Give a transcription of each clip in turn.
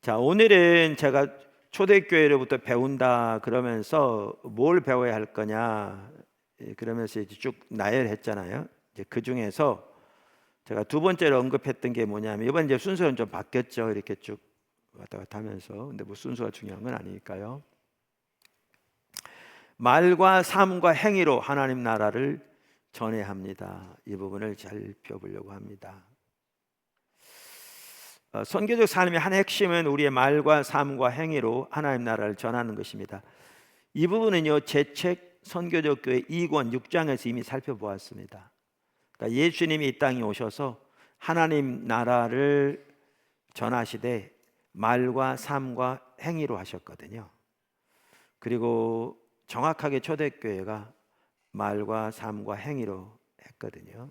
자, 오늘은 제가 초대교회로부터 배운다 그러면서 뭘 배워야 할 거냐 그러면서 이제 쭉 나열했잖아요. 이제 그 중에서 제가 두 번째로 언급했던 게 뭐냐면, 이번 이제 순서는 좀 바뀌었죠. 이렇게 쭉 왔다 갔다 하면서. 근데 뭐 순서가 중요한 건 아니니까요. 말과 삶과 행위로 하나님 나라를 전해야 합니다. 이 부분을 살펴보려고 합니다. 선교적 삶의 한 핵심은 우리의 말과 삶과 행위로 하나님 나라를 전하는 것입니다. 이 부분은요, 제 책 선교적 교회 2권 6장에서 이미 살펴보았습니다. 그러니까 예수님이 이 땅에 오셔서 하나님 나라를 전하시되 말과 삶과 행위로 하셨거든요. 그리고 정확하게 초대교회가 말과 삶과 행위로 했거든요.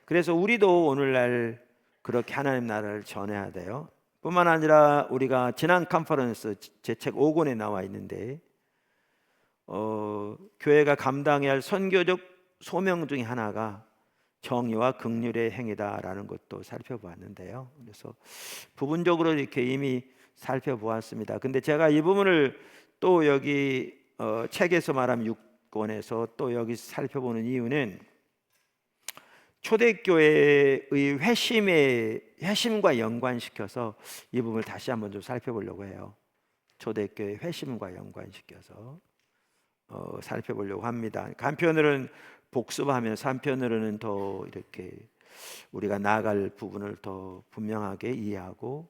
그래서 우리도 오늘날 그렇게 하나님 나라를 전해야 돼요. 뿐만 아니라 우리가 지난 컨퍼런스 제 책 5권에 나와 있는데 교회가 감당해야 할 선교적 소명 중에 하나가 정의와 긍휼의 행위다라는 것도 살펴보았는데요. 그래서 부분적으로 이렇게 이미 살펴보았습니다. 근데 제가 이 부분을 또 여기 책에서 말하면 6권에서 또 여기 살펴보는 이유는 초대교회의 회심과 연관시켜서 이 부분을 다시 한번 좀 살펴보려고 해요. 초대교회 회심과 연관시켜서 살펴보려고 합니다. 한편으로는 복습하면서 한편으로는 더 이렇게 우리가 나아갈 부분을 더 분명하게 이해하고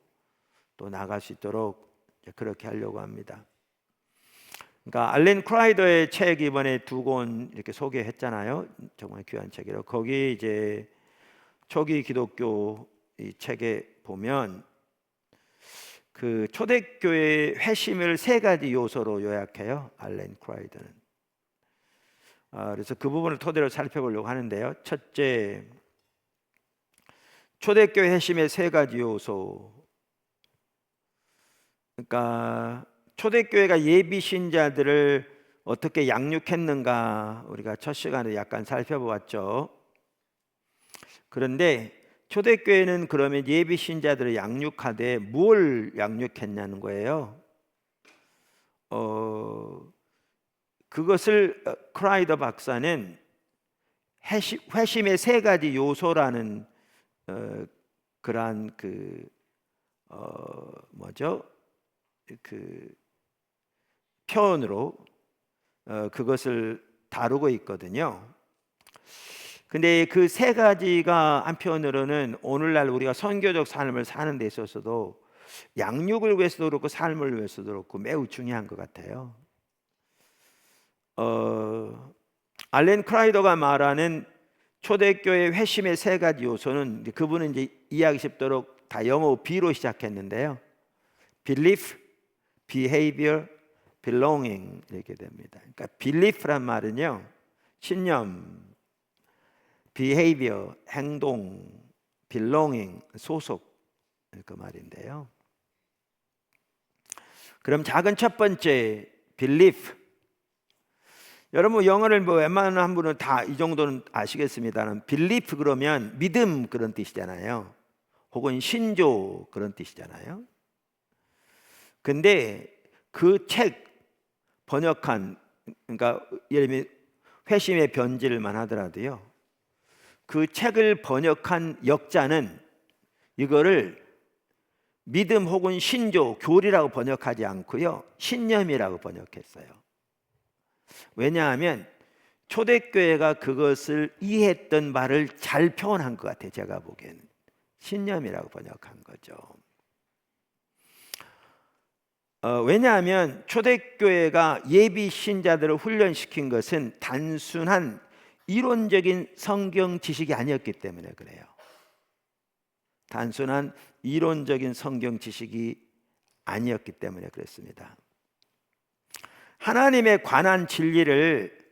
또 나아갈 수 있도록 그렇게 하려고 합니다. 그러니까 알렌 크라이더의 책 이번에 2권 이렇게 소개했잖아요. 정말 귀한 책이라고. 거기 이제 초기 기독교 이 책에 보면 그 초대교회 회심을 3가지 요소로 요약해요. 알렌 크라이더는. 그래서 그 부분을 토대로 살펴보려고 하는데요. 첫째, 초대교회 회심의 3가지 요소. 그러니까 초대교회가 예비 신자들을 어떻게 양육했는가 우리가 첫 시간에 약간 살펴보았죠. 그런데 초대교회는 그러면 예비 신자들을 양육하되 뭘 양육했냐는 거예요. 그것을 크라이더 박사는 회심의 3가지 요소라는 그러한 그 표현으로 그것을 다루고 있거든요. 근데 그 3가지가 한편으로는 오늘날 우리가 선교적 삶을 사는 데 있어서도 양육을 위해서도 그렇고 삶을 위해서도 그렇고 매우 중요한 것 같아요. 알렌 크라이더가 말하는 초대교회 회심의 3가지 요소는 그분은 이제 이해하기 쉽도록 다 영어 B로 시작했는데요. Belief, Behavior, Belonging 이렇게 됩니다. 그러니까 Belief란 말은요, 신념, Behavior, 행동, Belonging, 소속 그 말인데요. 그럼 작은 첫 번째 Belief. 여러분 영어를 뭐 웬만한 분은 다 이 정도는 아시겠습니다는 belief 그러면 믿음 그런 뜻이잖아요. 혹은 신조 그런 뜻이잖아요. 근데 그 책 번역한, 그러니까 예를 들면 회심의 변질만 하더라도요, 그 책을 번역한 역자는 이거를 믿음 혹은 신조, 교리라고 번역하지 않고요, 신념이라고 번역했어요. 왜냐하면 초대교회가 그것을 이해했던 말을 잘 표현한 것 같아요. 제가 보기에는 신념이라고 번역한 거죠. 왜냐하면 초대교회가 예비 신자들을 훈련시킨 것은 단순한 이론적인 성경 지식이 아니었기 때문에 그래요. 단순한 이론적인 성경 지식이 아니었기 때문에 그렇습니다. 하나님에 관한 진리를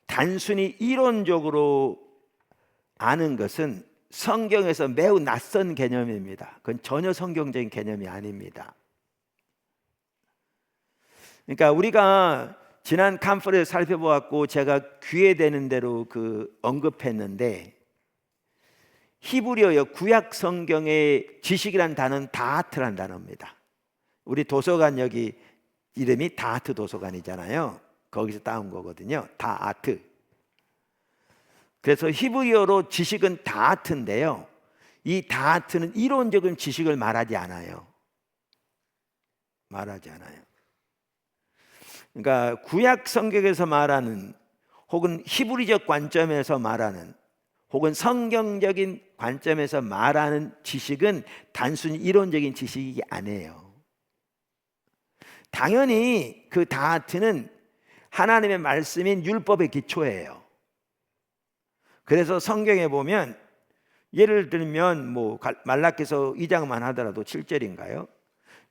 단순히 이론적으로 아는 것은 성경에서 매우 낯선 개념입니다. 그건 전혀 성경적인 개념이 아닙니다. 그러니까 우리가 지난 컨퍼런스 살펴보았고 제가 귀에 되는 대로 언급했는데, 히브리어 구약 성경의 지식이란 단어는 다하트란 단어입니다. 우리 도서관 여기 이름이 다하트 도서관이잖아요. 거기서 따온 거거든요. 다하트. 그래서 히브리어로 지식은 다하트인데요, 이 다하트는 이론적인 지식을 말하지 않아요. 그러니까 구약 성경에서 말하는, 혹은 히브리적 관점에서 말하는, 혹은 성경적인 관점에서 말하는 지식은 단순히 이론적인 지식이 아니에요. 당연히 그 다하트는 하나님의 말씀인 율법의 기초예요. 그래서 성경에 보면, 예를 들면 말라기서 2장만 하더라도 7절인가요?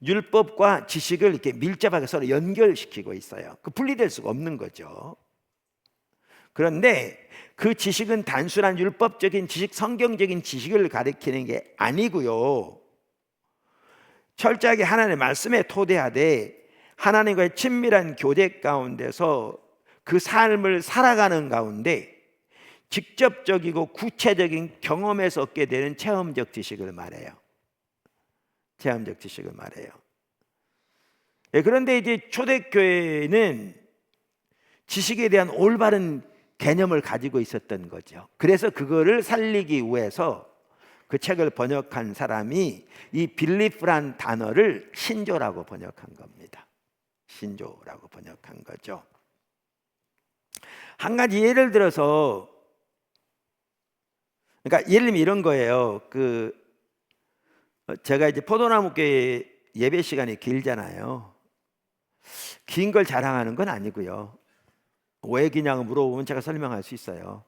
율법과 지식을 이렇게 밀접하게 서로 연결시키고 있어요. 분리될 수가 없는 거죠. 그런데 그 지식은 단순한 율법적인 지식, 성경적인 지식을 가리키는 게 아니고요, 철저하게 하나님의 말씀에 토대하되 하나님과의 친밀한 교제 가운데서 그 삶을 살아가는 가운데 직접적이고 구체적인 경험에서 얻게 되는 체험적 지식을 말해요. 체험적 지식을 말해요. 그런데 이제 초대교회는 지식에 대한 올바른 개념을 가지고 있었던 거죠. 그래서 그거를 살리기 위해서 그 책을 번역한 사람이 이 빌리프란 단어를 신조라고 번역한 겁니다. 신조라고 번역한 거죠. 한 가지 예를 들어서, 그러니까 예를 들면 이런 거예요. 제가 이제 포도나무교회 예배 시간이 길잖아요. 긴 걸 자랑하는 건 아니고요, 왜 기냐고 물어보면 제가 설명할 수 있어요.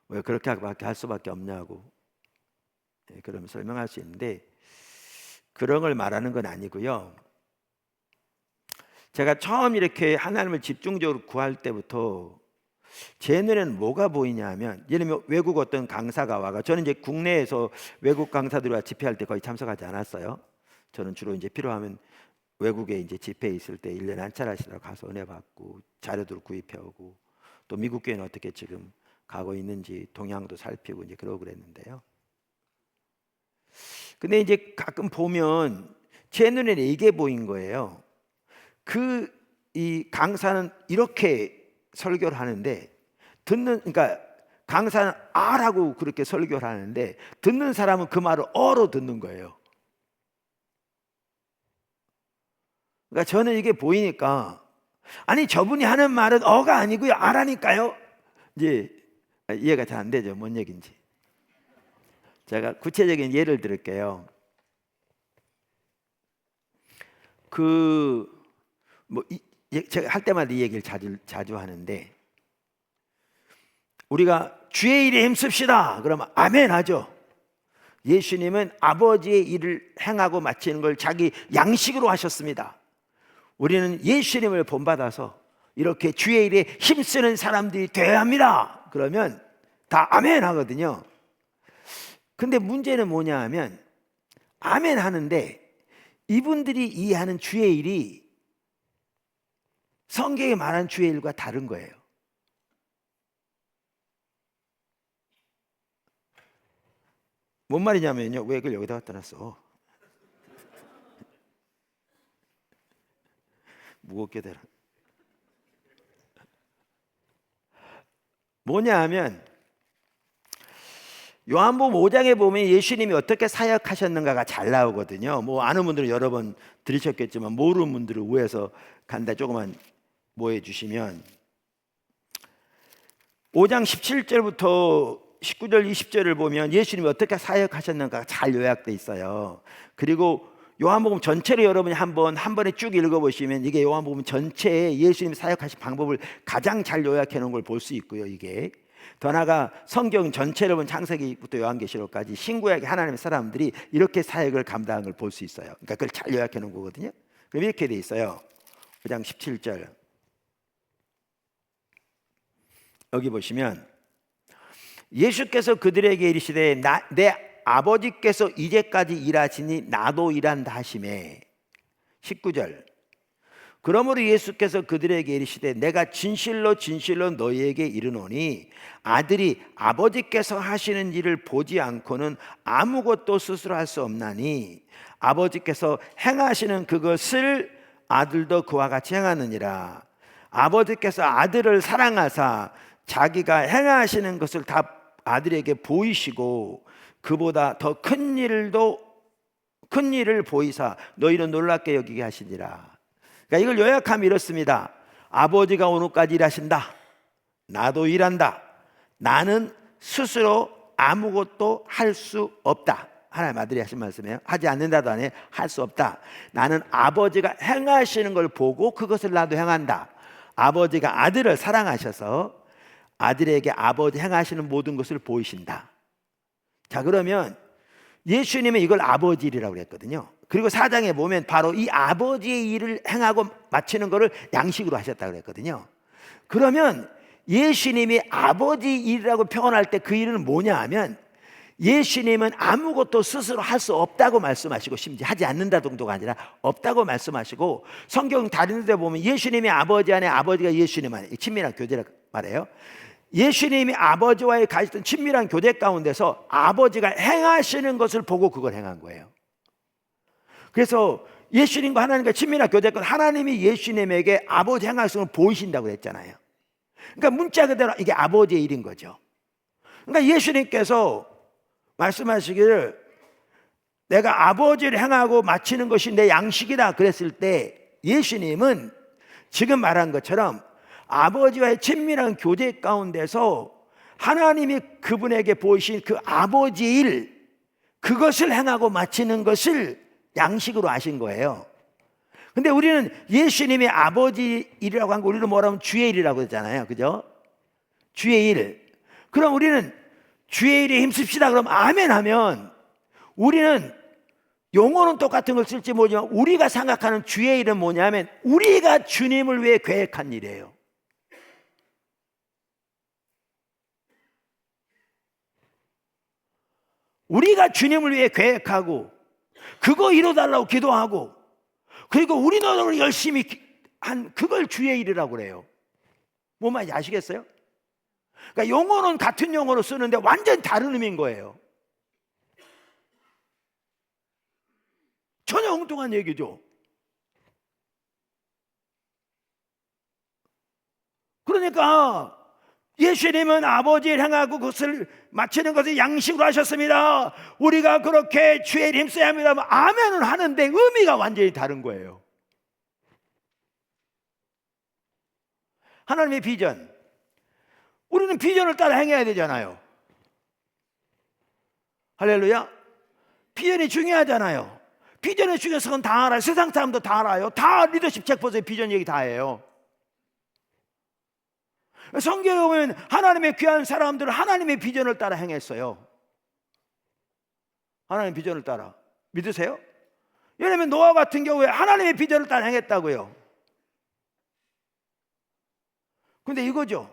왜 그렇게 할 수밖에 없냐고, 그러면 설명할 수 있는데, 그런 걸 말하는 건 아니고요. 제가 처음 이렇게 하나님을 집중적으로 구할 때부터 제 눈에는 뭐가 보이냐면, 예를 들면 외국 어떤 강사가 와가, 저는 이제 국내에서 외국 강사들과 집회할 때 거의 참석하지 않았어요. 저는 주로 이제 필요하면 외국에 이제 집회 있을 때 1년에 한 차례씩 가서 은혜 받고 자료들 구입해 오고, 또 미국 교회는 어떻게 지금 가고 있는지 동향도 살피고 이제 그러고 그랬는데요. 근데 이제 가끔 보면 제 눈에는 이게 보인 거예요. 이 강사는 이렇게 설교를 하는데, 그러니까 강사는 아라고 그렇게 설교를 하는데 듣는 사람은 그 말을 어로 듣는 거예요. 그러니까 저는 이게 보이니까, 아니 저분이 하는 말은 어가 아니고요 아라니까요. 이제 이해가 잘 안 되죠, 뭔 얘기인지. 제가 구체적인 예를 들을게요. 제가 할 때마다 이 얘기를 자주 하는데, 우리가 주의 일에 힘씁시다 그러면 아멘 하죠. 예수님은 아버지의 일을 행하고 마치는 걸 자기 양식으로 하셨습니다. 우리는 예수님을 본받아서 이렇게 주의 일에 힘쓰는 사람들이 되어야 합니다. 그러면 다 아멘 하거든요. 근데 문제는 뭐냐 하면, 아멘 하는데 이분들이 이해하는 주의 일이 성경에 말하는 주의 일과 다른 거예요. 뭔 말이냐면요, 왜 그걸 여기다 갖다 놨어? 무겁게 되라. 뭐냐 하면, 요한복음 5장에 보면 예수님이 어떻게 사역하셨는가가 잘 나오거든요. 아는 분들은 여러 번 들으셨겠지만 모르는 분들을 위해서 간단히 조금만 모여 주시면, 5장 17절부터 19절 20절을 보면 예수님이 어떻게 사역하셨는가가 잘 요약돼 있어요. 그리고 요한복음 전체를 여러분이 한 번에 쭉 읽어보시면 이게 요한복음 전체에 예수님이 사역하신 방법을 가장 잘 요약해 놓은 걸 볼 수 있고요. 이게 더 나아가 성경 전체를 보면 창세기부터 요한계시록까지 신구약의 하나님의 사람들이 이렇게 사역을 감당한 걸 볼 수 있어요. 그러니까 그걸 잘 요약해 놓은 거거든요. 그럼 이렇게 돼 있어요. 5장 17절 여기 보시면, 예수께서 그들에게 이르시되 내 아버지께서 이제까지 일하시니 나도 일한다 하시매. 19절 그러므로 예수께서 그들에게 이르시되 내가 진실로 진실로 너희에게 이르노니 아들이 아버지께서 하시는 일을 보지 않고는 아무것도 스스로 할 수 없나니 아버지께서 행하시는 그것을 아들도 그와 같이 행하느니라. 아버지께서 아들을 사랑하사 자기가 행하시는 것을 다 아들에게 보이시고 그보다 더 큰 일을 보이사 너희를 놀랍게 여기게 하시니라. 그러니까 이걸 요약하면 이렇습니다. 아버지가 오늘까지 일하신다. 나도 일한다. 나는 스스로 아무것도 할 수 없다. 하나님 아들이 하신 말씀이에요. 하지 않는다도 아니에요. 할 수 없다. 나는 아버지가 행하시는 걸 보고 그것을 나도 행한다. 아버지가 아들을 사랑하셔서 아들에게 아버지 행하시는 모든 것을 보이신다. 자, 그러면 예수님은 이걸 아버지 일이라고 그랬거든요. 그리고 4장에 보면 바로 이 아버지의 일을 행하고 마치는 것을 양식으로 하셨다고 그랬거든요. 그러면 예수님이 아버지 일이라고 표현할 때 그 일은 뭐냐 하면 예수님은 아무것도 스스로 할 수 없다고 말씀하시고 심지어 하지 않는다 정도가 아니라 없다고 말씀하시고 성경 다른 데 보면 예수님이 아버지 안에 아버지가 예수님 안에 친밀한 교제라고 말해요. 예수님이 아버지와의 가졌던 친밀한 교제 가운데서 아버지가 행하시는 것을 보고 그걸 행한 거예요. 그래서 예수님과 하나님과 친밀한 교제 가운데 하나님이 예수님에게 아버지 행하시는 걸 보이신다고 했잖아요. 그러니까 문자 그대로 이게 아버지의 일인 거죠. 그러니까 예수님께서 말씀하시기를 내가 아버지를 행하고 마치는 것이 내 양식이다 그랬을 때 예수님은 지금 말한 것처럼 아버지와의 친밀한 교제 가운데서 하나님이 그분에게 보이신 그 아버지의 일 그것을 행하고 마치는 것을 양식으로 하신 거예요. 근데 우리는 예수님이 아버지 일이라고 한 거 우리는 뭐라 하면 주의 일이라고 했잖아요. 그죠? 주의 일. 그럼 우리는 주의 일에 힘씁시다 그러면 아멘 하면 우리는 용어는 똑같은 걸 쓸지 모르지만 우리가 생각하는 주의 일은 뭐냐면 우리가 주님을 위해 계획한 일이에요. 우리가 주님을 위해 계획하고 그거 이뤄달라고 기도하고 그리고 우리 노력을 열심히 한 그걸 주의 일이라고 그래요. 뭔 말인지 아시겠어요? 그러니까 용어는 같은 용어로 쓰는데 완전 다른 의미인 거예요. 전혀 엉뚱한 얘기죠. 그러니까 예수님은 아버지를 향하고 그것을 마치는 것을 양식으로 하셨습니다. 우리가 그렇게 주의 일에 힘써야 합니다. 아멘은 하는데 의미가 완전히 다른 거예요. 하나님의 비전, 우리는 비전을 따라 행해야 되잖아요. 할렐루야. 비전이 중요하잖아요. 비전의 중요성은 다 알아요. 세상 사람도 다 알아요. 다 리더십 책보서의 비전 얘기 다 해요. 성경에 보면 하나님의 귀한 사람들은 하나님의 비전을 따라 행했어요. 하나님의 비전을 따라. 믿으세요? 왜냐하면 노아 같은 경우에 하나님의 비전을 따라 행했다고요. 근데 이거죠.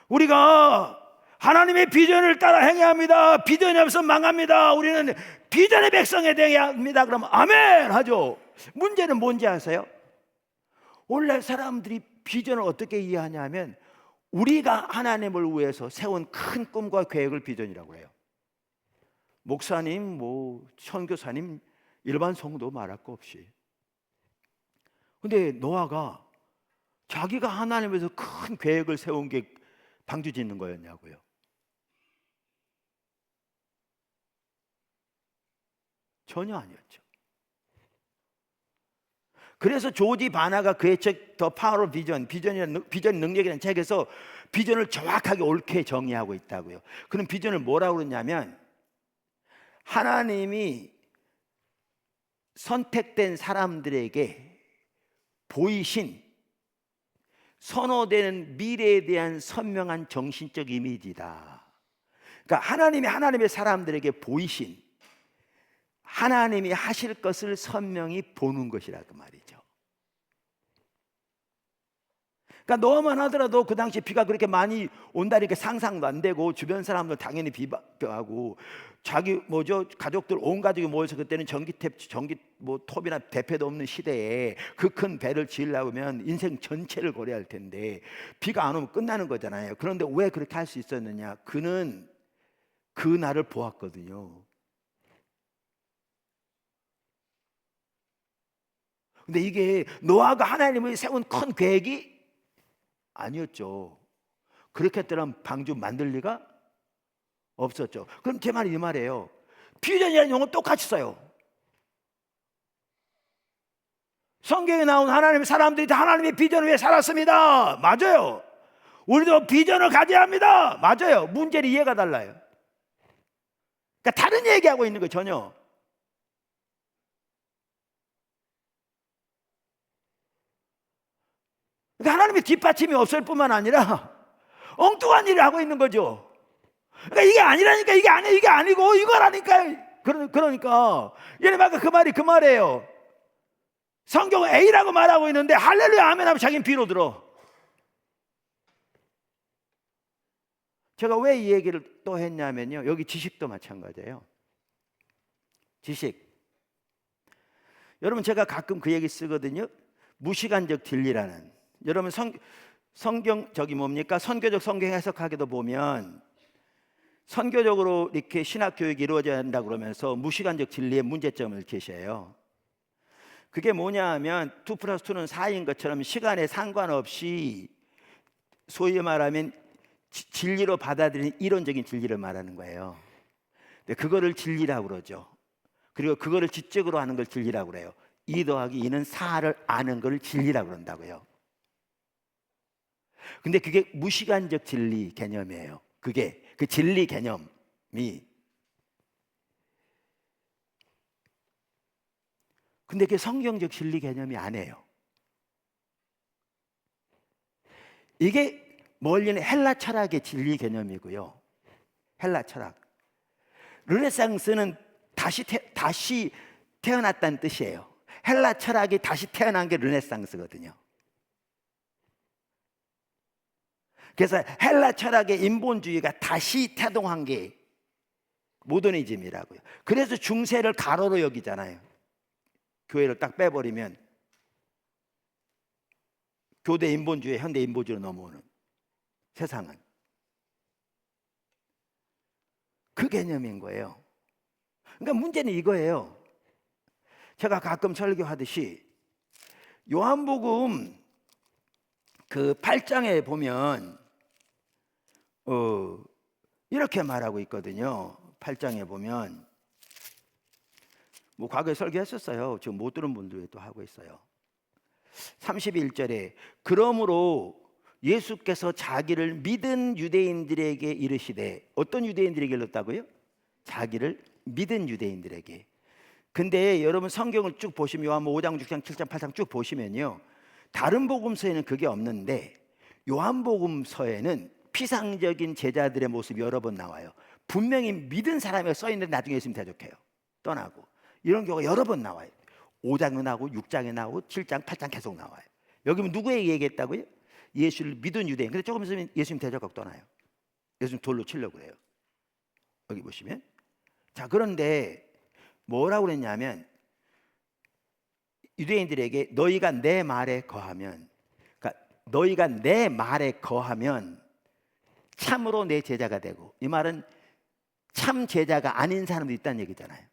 우리가 하나님의 비전을 따라 행해야 합니다. 비전이 없으면 망합니다. 우리는 비전의 백성에 대해야 합니다. 그러면 아멘 하죠. 문제는 뭔지 아세요? 원래 사람들이 비전을 어떻게 이해하냐면 우리가 하나님을 위해서 세운 큰 꿈과 계획을 비전이라고 해요. 목사님, 선교사님, 일반 성도 말할 거 없이. 근데 노아가 자기가 하나님에서 큰 계획을 세운 게 방주 짓는 거였냐고요. 전혀 아니었죠. 그래서 조지 바나가 그의 책 더 파워 오브 비전 능력이라는 책에서 비전을 정확하게 옳게 정의하고 있다고요. 그럼 비전을 뭐라고 그러냐면 하나님이 선택된 사람들에게 보이신 선호되는 미래에 대한 선명한 정신적 이미지다. 그러니까 하나님이 하나님의 사람들에게 보이신 하나님이 하실 것을 선명히 보는 것이라 그 말이죠. 그러니까 노아만 하더라도 그 당시 비가 그렇게 많이 온다니까 상상도 안 되고 주변 사람들 당연히 비하고 자기 뭐죠? 가족들 온 가족이 모여서 그때는 전기 뭐 톱이나 대패도 없는 시대에 그 큰 배를 지으려고 하면 인생 전체를 고려할 텐데 비가 안 오면 끝나는 거잖아요. 그런데 왜 그렇게 할 수 있었느냐? 그는 그 날을 보았거든요. 근데 이게 노아가 하나님이 세운 큰 계획이 아니었죠. 그렇게 했더라면 방주 만들 리가 없었죠. 그럼 제 말이 이 말이에요. 비전이라는 용어는 똑같이 써요. 성경에 나온 하나님의 사람들이 다 하나님의 비전을 위해 살았습니다. 맞아요. 우리도 비전을 가져야 합니다. 맞아요. 문제는 이해가 달라요. 그러니까 다른 얘기하고 있는 거 전혀. 그러니까 하나님의 뒷받침이 없을 뿐만 아니라 엉뚱한 일을 하고 있는 거죠. 그러니까 이게 아니라니까, 이게 아니고 이거라니까. 그러니까 얘네 아까 그 말이 그 말이에요. 성경은 A라고 말하고 있는데 할렐루야 아멘 하면 자기는 B로 들어. 제가 왜 이 얘기를 또 했냐면요, 여기 지식도 마찬가지예요. 지식. 여러분 제가 가끔 그 얘기 쓰거든요. 무시간적 진리라는. 여러분 성경 저기 뭡니까? 선교적 성경 해석하기도 보면 선교적으로 이렇게 신학 교육이 이루어져야 한다 그러면서 무시간적 진리의 문제점을 제시해요. 그게 뭐냐 하면 2+2는 4인 것처럼 시간에 상관없이 소위 말하면 진리로 받아들이는 이론적인 진리를 말하는 거예요. 근데 그거를 진리라고 그러죠. 그리고 그거를 지적으로 하는 걸 진리라고 그래요. 2 더하기 2는 4를 아는 걸 진리라고 그런다고요. 근데 그게 무시간적 진리 개념이에요. 그게 그 진리 개념이. 근데 그게 성경적 진리 개념이 아니에요. 이게 멀리는 헬라 철학의 진리 개념이고요. 헬라 철학. 르네상스는 다시 태어났다는 뜻이에요. 헬라 철학이 다시 태어난 게 르네상스거든요. 그래서 헬라 철학의 인본주의가 다시 태동한 게 모더니즘이라고요. 그래서 중세를 가로로 여기잖아요. 교회를 딱 빼버리면 교대 인본주의, 현대 인본주의로 넘어오는 세상은 그 개념인 거예요. 그러니까 문제는 이거예요. 제가 가끔 설교하듯이 요한복음 그 8장에 보면 이렇게 말하고 있거든요. 8장에 보면 뭐 과거에 설교했었어요. 지금 못 들은 분들이 또 하고 있어요. 31절에 그러므로 예수께서 자기를 믿은 유대인들에게 이르시되, 어떤 유대인들에게 이르렀다고요? 자기를 믿은 유대인들에게. 근데 여러분 성경을 쭉 보시면 요한복음 5장, 6장, 7장, 8장 쭉 보시면요, 다른 복음서에는 그게 없는데 요한복음서에는 피상적인 제자들의 모습이 여러 번 나와요. 분명히 믿은 사람이 써 있는데 나중에 예수님 대적해요. 떠나고. 이런 경우가 여러 번 나와요. 5장에 나오고 6장에 나오고 7장, 8장 계속 나와요. 여기 누구에게 얘기했다고요? 예수를 믿은 유대인. 근데 조금 있으면 예수님 대적하고 떠나요. 예수님 돌로 치려고 그래요. 여기 보시면. 자, 그런데 뭐라고 그랬냐면 유대인들에게 너희가 내 말에 거하면, 그러니까 너희가 내 말에 거하면 참으로 내 제자가 되고, 이 말은 참 제자가 아닌 사람도 있다는 얘기잖아요.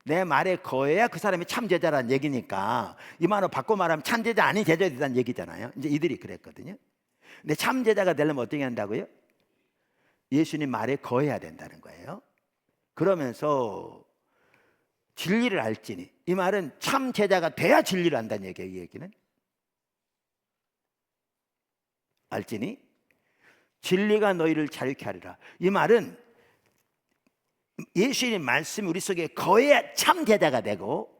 내 말에 거해야 그 사람이 참 제자라는 얘기니까 이 말을 바꿔 말하면 참 제자 아닌 제자가 된다는 얘기잖아요. 이제 이들이 그랬거든요. 근데 참 제자가 되려면 어떻게 한다고요? 예수님 말에 거해야 된다는 거예요. 그러면서 진리를 알지니, 이 말은 참 제자가 돼야 진리를 안다는 얘기예요. 이 얘기는 알지니 진리가 너희를 자유케 하리라. 이 말은 예수님 말씀이 우리 속에 거해야 참 제자가 되고,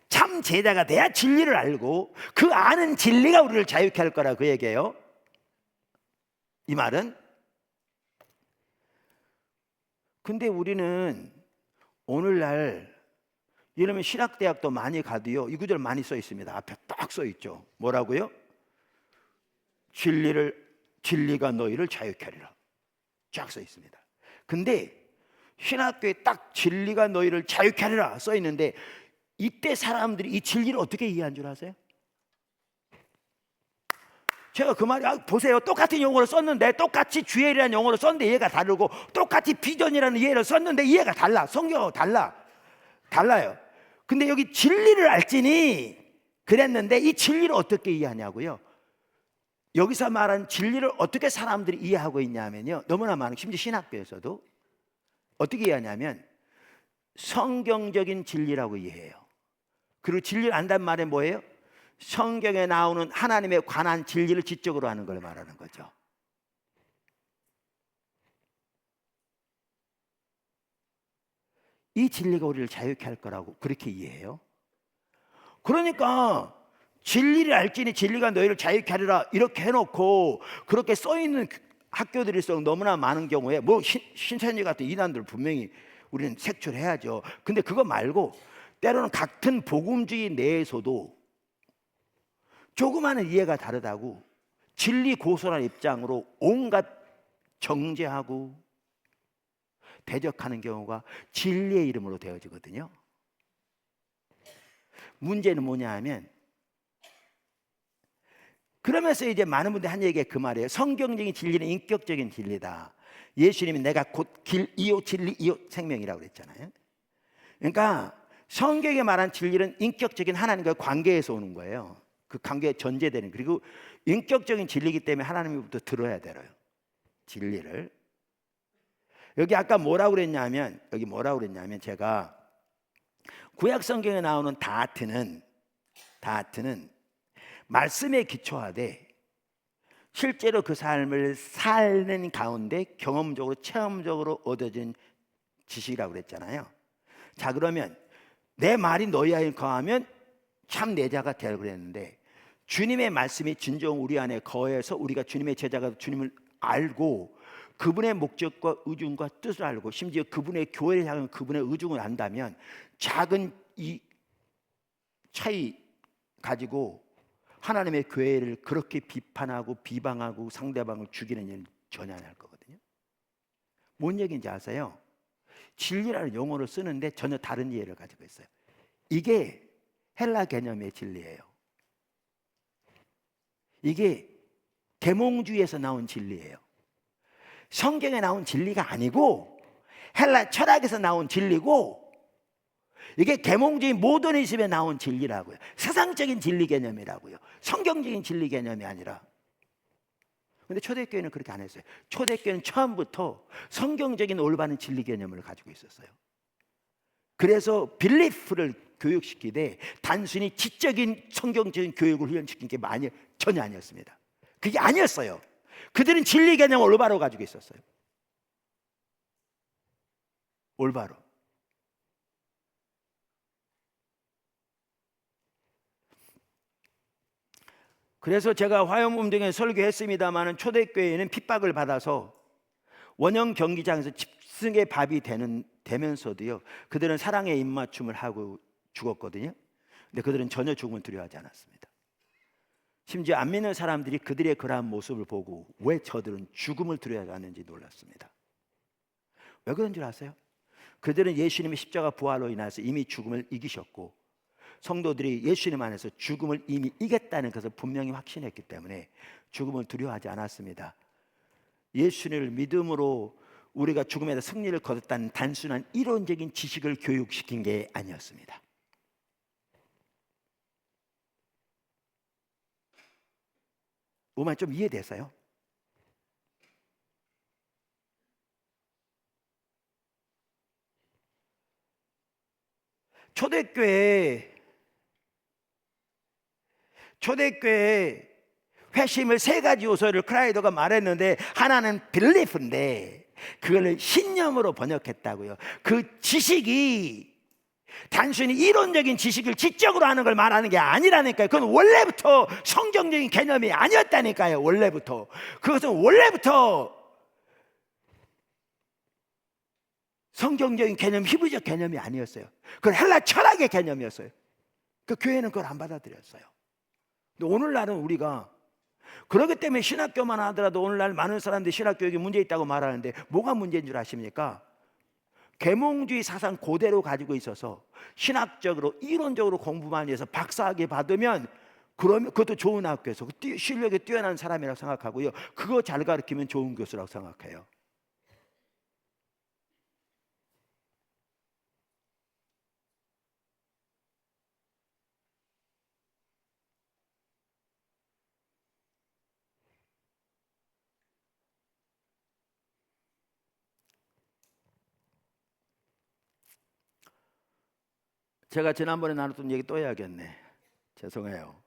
참 제자가 돼야 진리를 알고, 그 아는 진리가 우리를 자유케 할 거라 그 얘기예요. 이 말은. 근데 우리는 오늘날 이러면 신학대학도 많이 가도요, 이 구절 많이 써 있습니다. 앞에 딱 써 있죠. 뭐라고요? 진리가 너희를 자유케 하리라. 쫙 써 있습니다. 근데 신학교에 딱 진리가 너희를 자유케 하리라 써 있는데, 이때 사람들이 이 진리를 어떻게 이해한 줄 아세요? 제가 그 말이 보세요. 똑같은 용어를 썼는데, 똑같이 주엘이라는 용어를 썼는데 이해가 다르고, 똑같이 비전이라는 이해를 썼는데 이해가 달라. 성경하고 달라요. 근데 여기 진리를 알지니 그랬는데, 이 진리를 어떻게 이해하냐고요? 여기서 말한 진리를 어떻게 사람들이 이해하고 있냐면요, 너무나 많은, 심지어 신학교에서도 어떻게 이해하냐면 성경적인 진리라고 이해해요. 그리고 진리를 안다는 말이 뭐예요? 성경에 나오는 하나님에 관한 진리를 지적으로 하는 걸 말하는 거죠. 이 진리가 우리를 자유케 할 거라고 그렇게 이해해요. 그러니까 진리를 알지니 진리가 너희를 자유케 하리라 이렇게 해놓고, 그렇게 써있는 학교들일수록 너무나 많은 경우에 뭐 신천지 같은 이단들 분명히 우리는 색출해야죠. 근데 그거 말고 때로는 같은 복음주의 내에서도 조그마한 이해가 다르다고 진리 고소한 입장으로 온갖 정죄하고 대적하는 경우가 진리의 이름으로 되어지거든요. 문제는 뭐냐 하면, 그러면서 이제 많은 분들이 한 얘기가 그 말이에요. 성경적인 진리는 인격적인 진리다. 예수님이 내가 곧 길, 이요 진리, 이요 생명이라고 그랬잖아요. 그러니까 성경에 말한 진리는 인격적인 하나님과의 관계에서 오는 거예요. 그 관계에 전제되는, 그리고 인격적인 진리이기 때문에 하나님부터 들어야 돼요, 진리를. 여기 아까 뭐라고 그랬냐면, 제가 구약 성경에 나오는 다트는 말씀에 기초하되 실제로 그 삶을 사는 가운데 경험적으로 체험적으로 얻어진 지식이라고 그랬잖아요. 자, 그러면 내 말이 너희 안에 거하면 참 내 자가 되라 그랬는데, 주님의 말씀이 진정 우리 안에 거해서 우리가 주님의 제자가 주님을 알고 그분의 목적과 의중과 뜻을 알고, 심지어 그분의 교회를 향한 그분의 의중을 안다면, 작은 이 차이 가지고 하나님의 교회를 그렇게 비판하고 비방하고 상대방을 죽이는 일은 전혀 안 할 거거든요. 뭔 얘기인지 아세요? 진리라는 용어를 쓰는데 전혀 다른 이해를 가지고 있어요. 이게 헬라 개념의 진리예요. 이게 계몽주의에서 나온 진리예요. 성경에 나온 진리가 아니고 헬라 철학에서 나온 진리고, 이게 계몽주의 모더니즘에 나온 진리라고요. 세상적인 진리 개념이라고요. 성경적인 진리 개념이 아니라. 근데 초대교회는 그렇게 안 했어요. 초대교회는 처음부터 성경적인 올바른 진리 개념을 가지고 있었어요. 그래서 빌리프를 교육시키되 단순히 지적인 성경적인 교육을 훈련시킨 게 전혀 아니었습니다. 그게 아니었어요. 그들은 진리 개념을 올바로 가지고 있었어요. 올바로. 그래서 제가 화염문 등에 설교했습니다마는, 초대교회는 핍박을 받아서 원형 경기장에서 집승의 밥이 되면서도요, 그들은 사랑의 입맞춤을 하고 죽었거든요. 근데 그들은 전혀 죽음을 두려워하지 않았습니다. 심지어 안 믿는 사람들이 그들의 그러한 모습을 보고 왜 저들은 죽음을 두려워하지 않는지 놀랐습니다. 왜 그런 줄 아세요? 그들은 예수님의 십자가 부활로 인해서 이미 죽음을 이기셨고, 성도들이 예수님 안에서 죽음을 이미 이겼다는 것을 분명히 확신했기 때문에 죽음을 두려워하지 않았습니다. 예수님을 믿음으로 우리가 죽음에서 승리를 거뒀다는 단순한 이론적인 지식을 교육시킨 게 아니었습니다. 뭐만 좀 이해됐어요? 초대교회 회심을 세 가지 요소를 크라이더가 말했는데, 하나는 빌리프인데 그걸 신념으로 번역했다고요. 그 지식이 단순히 이론적인 지식을 지적으로 하는 걸 말하는 게 아니라니까요. 그건 원래부터 성경적인 개념이 아니었다니까요. 원래부터. 그것은 원래부터 성경적인 개념, 히브리적 개념이 아니었어요. 그건 헬라 철학의 개념이었어요. 그 교회는 그걸 안 받아들였어요. 근데 오늘날은 우리가 그렇기 때문에 신학교만 하더라도 오늘날 많은 사람들이 신학교육에 문제 있다고 말하는데, 뭐가 문제인 줄 아십니까? 계몽주의 사상 그대로 가지고 있어서 신학적으로 이론적으로 공부만 해서 박사학위 받으면 그러면 그것도 좋은 학교에서 실력이 뛰어난 사람이라고 생각하고요. 그거 잘 가르치면 좋은 교수라고 생각해요. 제가 지난번에 나눴던 얘기 또 해야겠네. 죄송해요.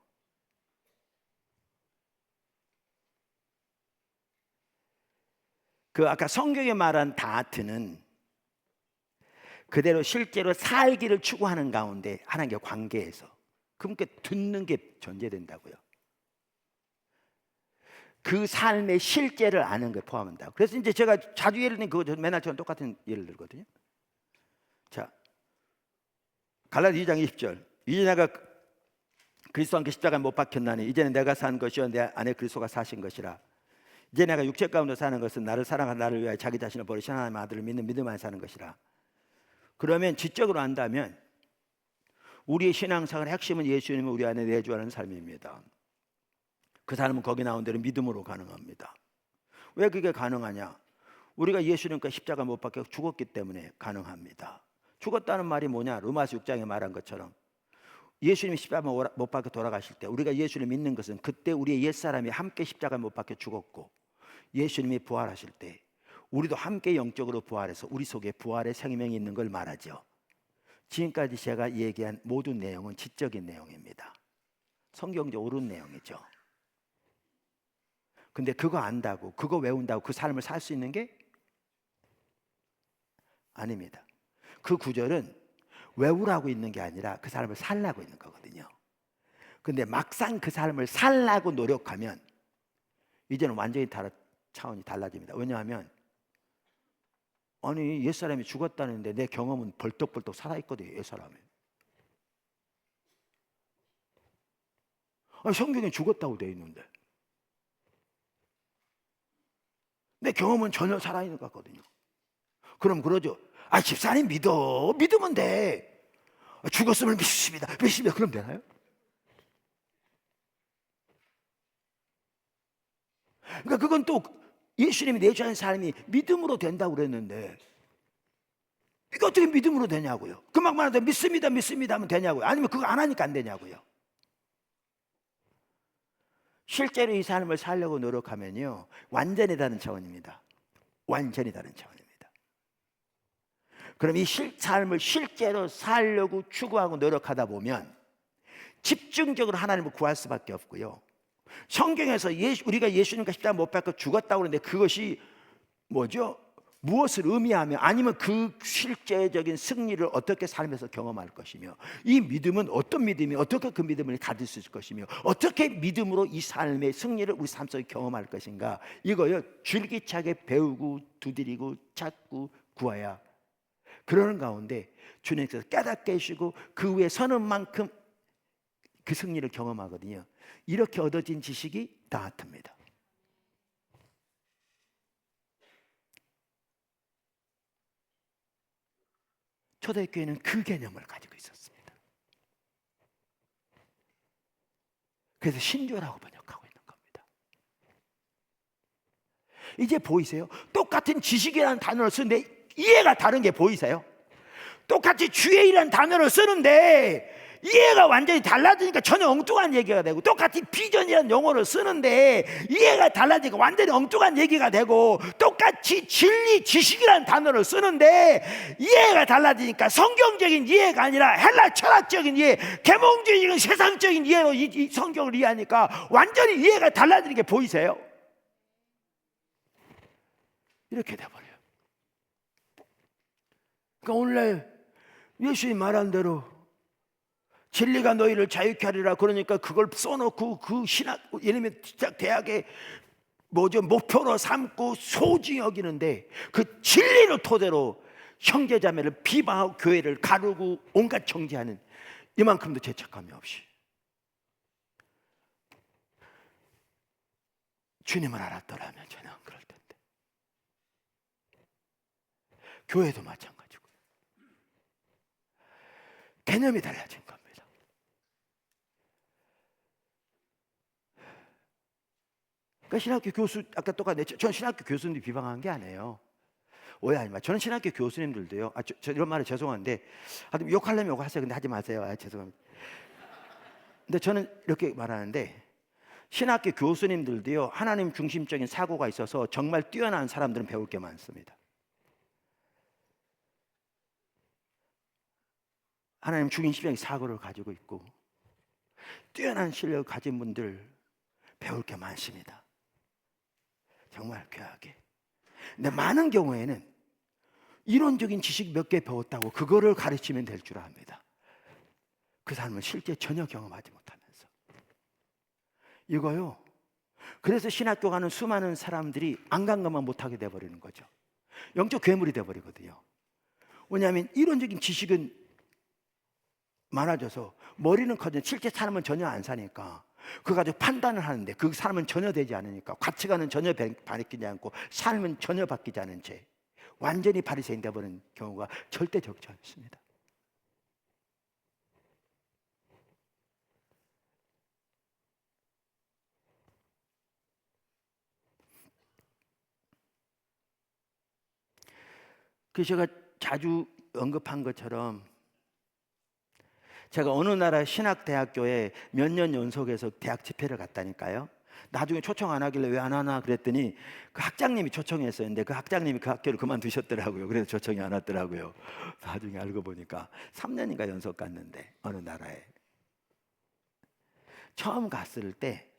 그 아까 성경에 말한 다트는 그대로 실제로 살기를 추구하는 가운데 하나님과 관계에서 그분께 듣는 게 전제된다고요. 그 삶의 실제를 아는 걸 포함한다. 그래서 이제 제가 자주 예를 들면 그거 맨날 저는 똑같은 예를 들거든요. 자, 갈라디 2장 20절. 이제 내가 그리스도와 함께 십자가에 못 박혔나니 이제는 내가 산 것이요 내 안에 그리스도가 사신 것이라. 이제 내가 육체 가운데 사는 것은 나를 사랑한 나를 위하여 자기 자신을 버리신 하나님의 아들을 믿는 믿음 안에 사는 것이라. 그러면 지적으로 안다면 우리의 신앙생활의 핵심은 예수님을 우리 안에 내주하는 삶입니다. 그 삶은 거기 나온 대로 믿음으로 가능합니다. 왜 그게 가능하냐? 우리가 예수님과 십자가 못 박혀 죽었기 때문에 가능합니다. 죽었다는 말이 뭐냐? 로마서 6장에 말한 것처럼 예수님이 십자가 못 박혀 돌아가실 때 우리가 예수를 믿는 것은 그때 우리의 옛사람이 함께 십자가 못 박혀 죽었고 예수님이 부활하실 때 우리도 함께 영적으로 부활해서 우리 속에 부활의 생명이 있는 걸 말하죠. 지금까지 제가 얘기한 모든 내용은 지적인 내용입니다. 성경적 옳은 내용이죠. 근데 그거 안다고 그거 외운다고 그 삶을 살 수 있는 게 아닙니다. 그 구절은 외우라고 있는 게 아니라 그 삶을 살라고 있는 거거든요. 근데 막상 그 삶을 살라고 노력하면 이제는 완전히 차원이 달라집니다. 왜냐하면 아니 옛사람이 죽었다는데 내 경험은 벌떡벌떡 살아있거든요. 옛사람이. 아니 성경에 죽었다고 되어 있는데 내 경험은 전혀 살아있는 것 같거든요. 그럼 그러죠. 아 집사님 믿으면 돼. 죽었으면 믿습니다. 그럼 되나요? 그러니까 그건 또 예수님이 내주하는 삶이 믿음으로 된다고 그랬는데 이게 어떻게 믿음으로 되냐고요. 그만 하다 믿습니다 하면 되냐고요. 아니면 그거 안 하니까 안 되냐고요. 실제로 이 삶을 살려고 노력하면요 완전히 다른 차원입니다. 완전히 다른 차원입니다. 그럼 이 삶을 실제로 살려고 추구하고 노력하다 보면 집중적으로 하나님을 구할 수밖에 없고요. 성경에서 우리가 예수님과 십자가 못 박혀 죽었다고 하는데 그것이 뭐죠? 무엇을 의미하며 아니면 그 실제적인 승리를 어떻게 삶에서 경험할 것이며 이 믿음은 어떤 믿음이 어떻게 그 믿음을 가질 수 있을 것이며 어떻게 믿음으로 이 삶의 승리를 우리 삶 속에 경험할 것인가 이거요 줄기차게 배우고 두드리고 찾고 구해야 그러는 가운데 주님께서 깨닫게 해주시고 그 위에 서는 만큼 그 승리를 경험하거든요. 이렇게 얻어진 지식이 다트입니다. 초대교회는 그 개념을 가지고 있었습니다. 그래서 신조라고 번역하고 있는 겁니다. 이제 보이세요? 똑같은 지식이라는 단어를 쓰는데 이해가 다른 게 보이세요? 똑같이 주의라는 단어를 쓰는데 이해가 완전히 달라지니까 전혀 엉뚱한 얘기가 되고 똑같이 비전이라는 용어를 쓰는데 이해가 달라지니까 완전히 엉뚱한 얘기가 되고 똑같이 진리, 지식이라는 단어를 쓰는데 이해가 달라지니까 성경적인 이해가 아니라 헬라 철학적인 이해, 계몽주의적인 세상적인 이해로 이 성경을 이해하니까 완전히 이해가 달라지는 게 보이세요? 이렇게 돼버려요. 그러니까 오늘 예수님이 말한 대로 진리가 너희를 자유케 하리라 그러니까 그걸 써놓고 그 신학 예를 들면 대학의 목표로 삼고 소중히 여기는데 그 진리를 토대로 형제자매를 비방하고 교회를 가르고 온갖 정죄하는 이만큼도 죄책감이 없이 주님을 알았더라면 전혀 안 그럴 텐데 교회도 마찬가지고요. 개념이 달라진 겁니다. 그러니까 신학교 교수 아까 똑같네. 저는 신학교 교수님들 비방한 게 아니에요. 오해하지 마. 저는 신학교 교수님들도요. 저 이런 말에 죄송한데, 욕하려면 욕하세요. 근데 하지 마세요. 죄송합니다. 근데 저는 이렇게 말하는데, 신학교 교수님들도요, 하나님 중심적인 사고가 있어서 정말 뛰어난 사람들은 배울 게 많습니다. 하나님 중심적인 사고를 가지고 있고 뛰어난 실력을 가진 분들 배울 게 많습니다. 정말 귀하게. 근데 많은 경우에는 이론적인 지식 몇 개 배웠다고 그거를 가르치면 될 줄 압니다. 그 사람은 실제 전혀 경험하지 못하면서. 이거요. 그래서 신학교 가는 수많은 사람들이 안 간 것만 못하게 돼버리는 거죠. 영적 괴물이 돼버리거든요. 왜냐하면 이론적인 지식은 많아져서 머리는 커져 실제 삶은 전혀 안 사니까 그거 가지고 판단을 하는데 그 사람은 전혀 되지 않으니까 가치관은 전혀 바뀌지 않고 삶은 전혀 바뀌지 않은 채 완전히 바리새인 되어버리는 경우가 절대 적지 않습니다. 그래서 제가 자주 언급한 것처럼 제가 어느 나라 신학대학교에 몇 년 연속해서 대학 집회를 갔다니까요. 나중에 초청 안 하길래 왜 안 하나 그랬더니 그 학장님이 초청했어요. 근데 그 학장님이 그 학교를 그만두셨더라고요. 그래서 초청이 안 왔더라고요. 나중에 알고 보니까 3년인가 연속 갔는데 어느 나라에. 처음 갔을 때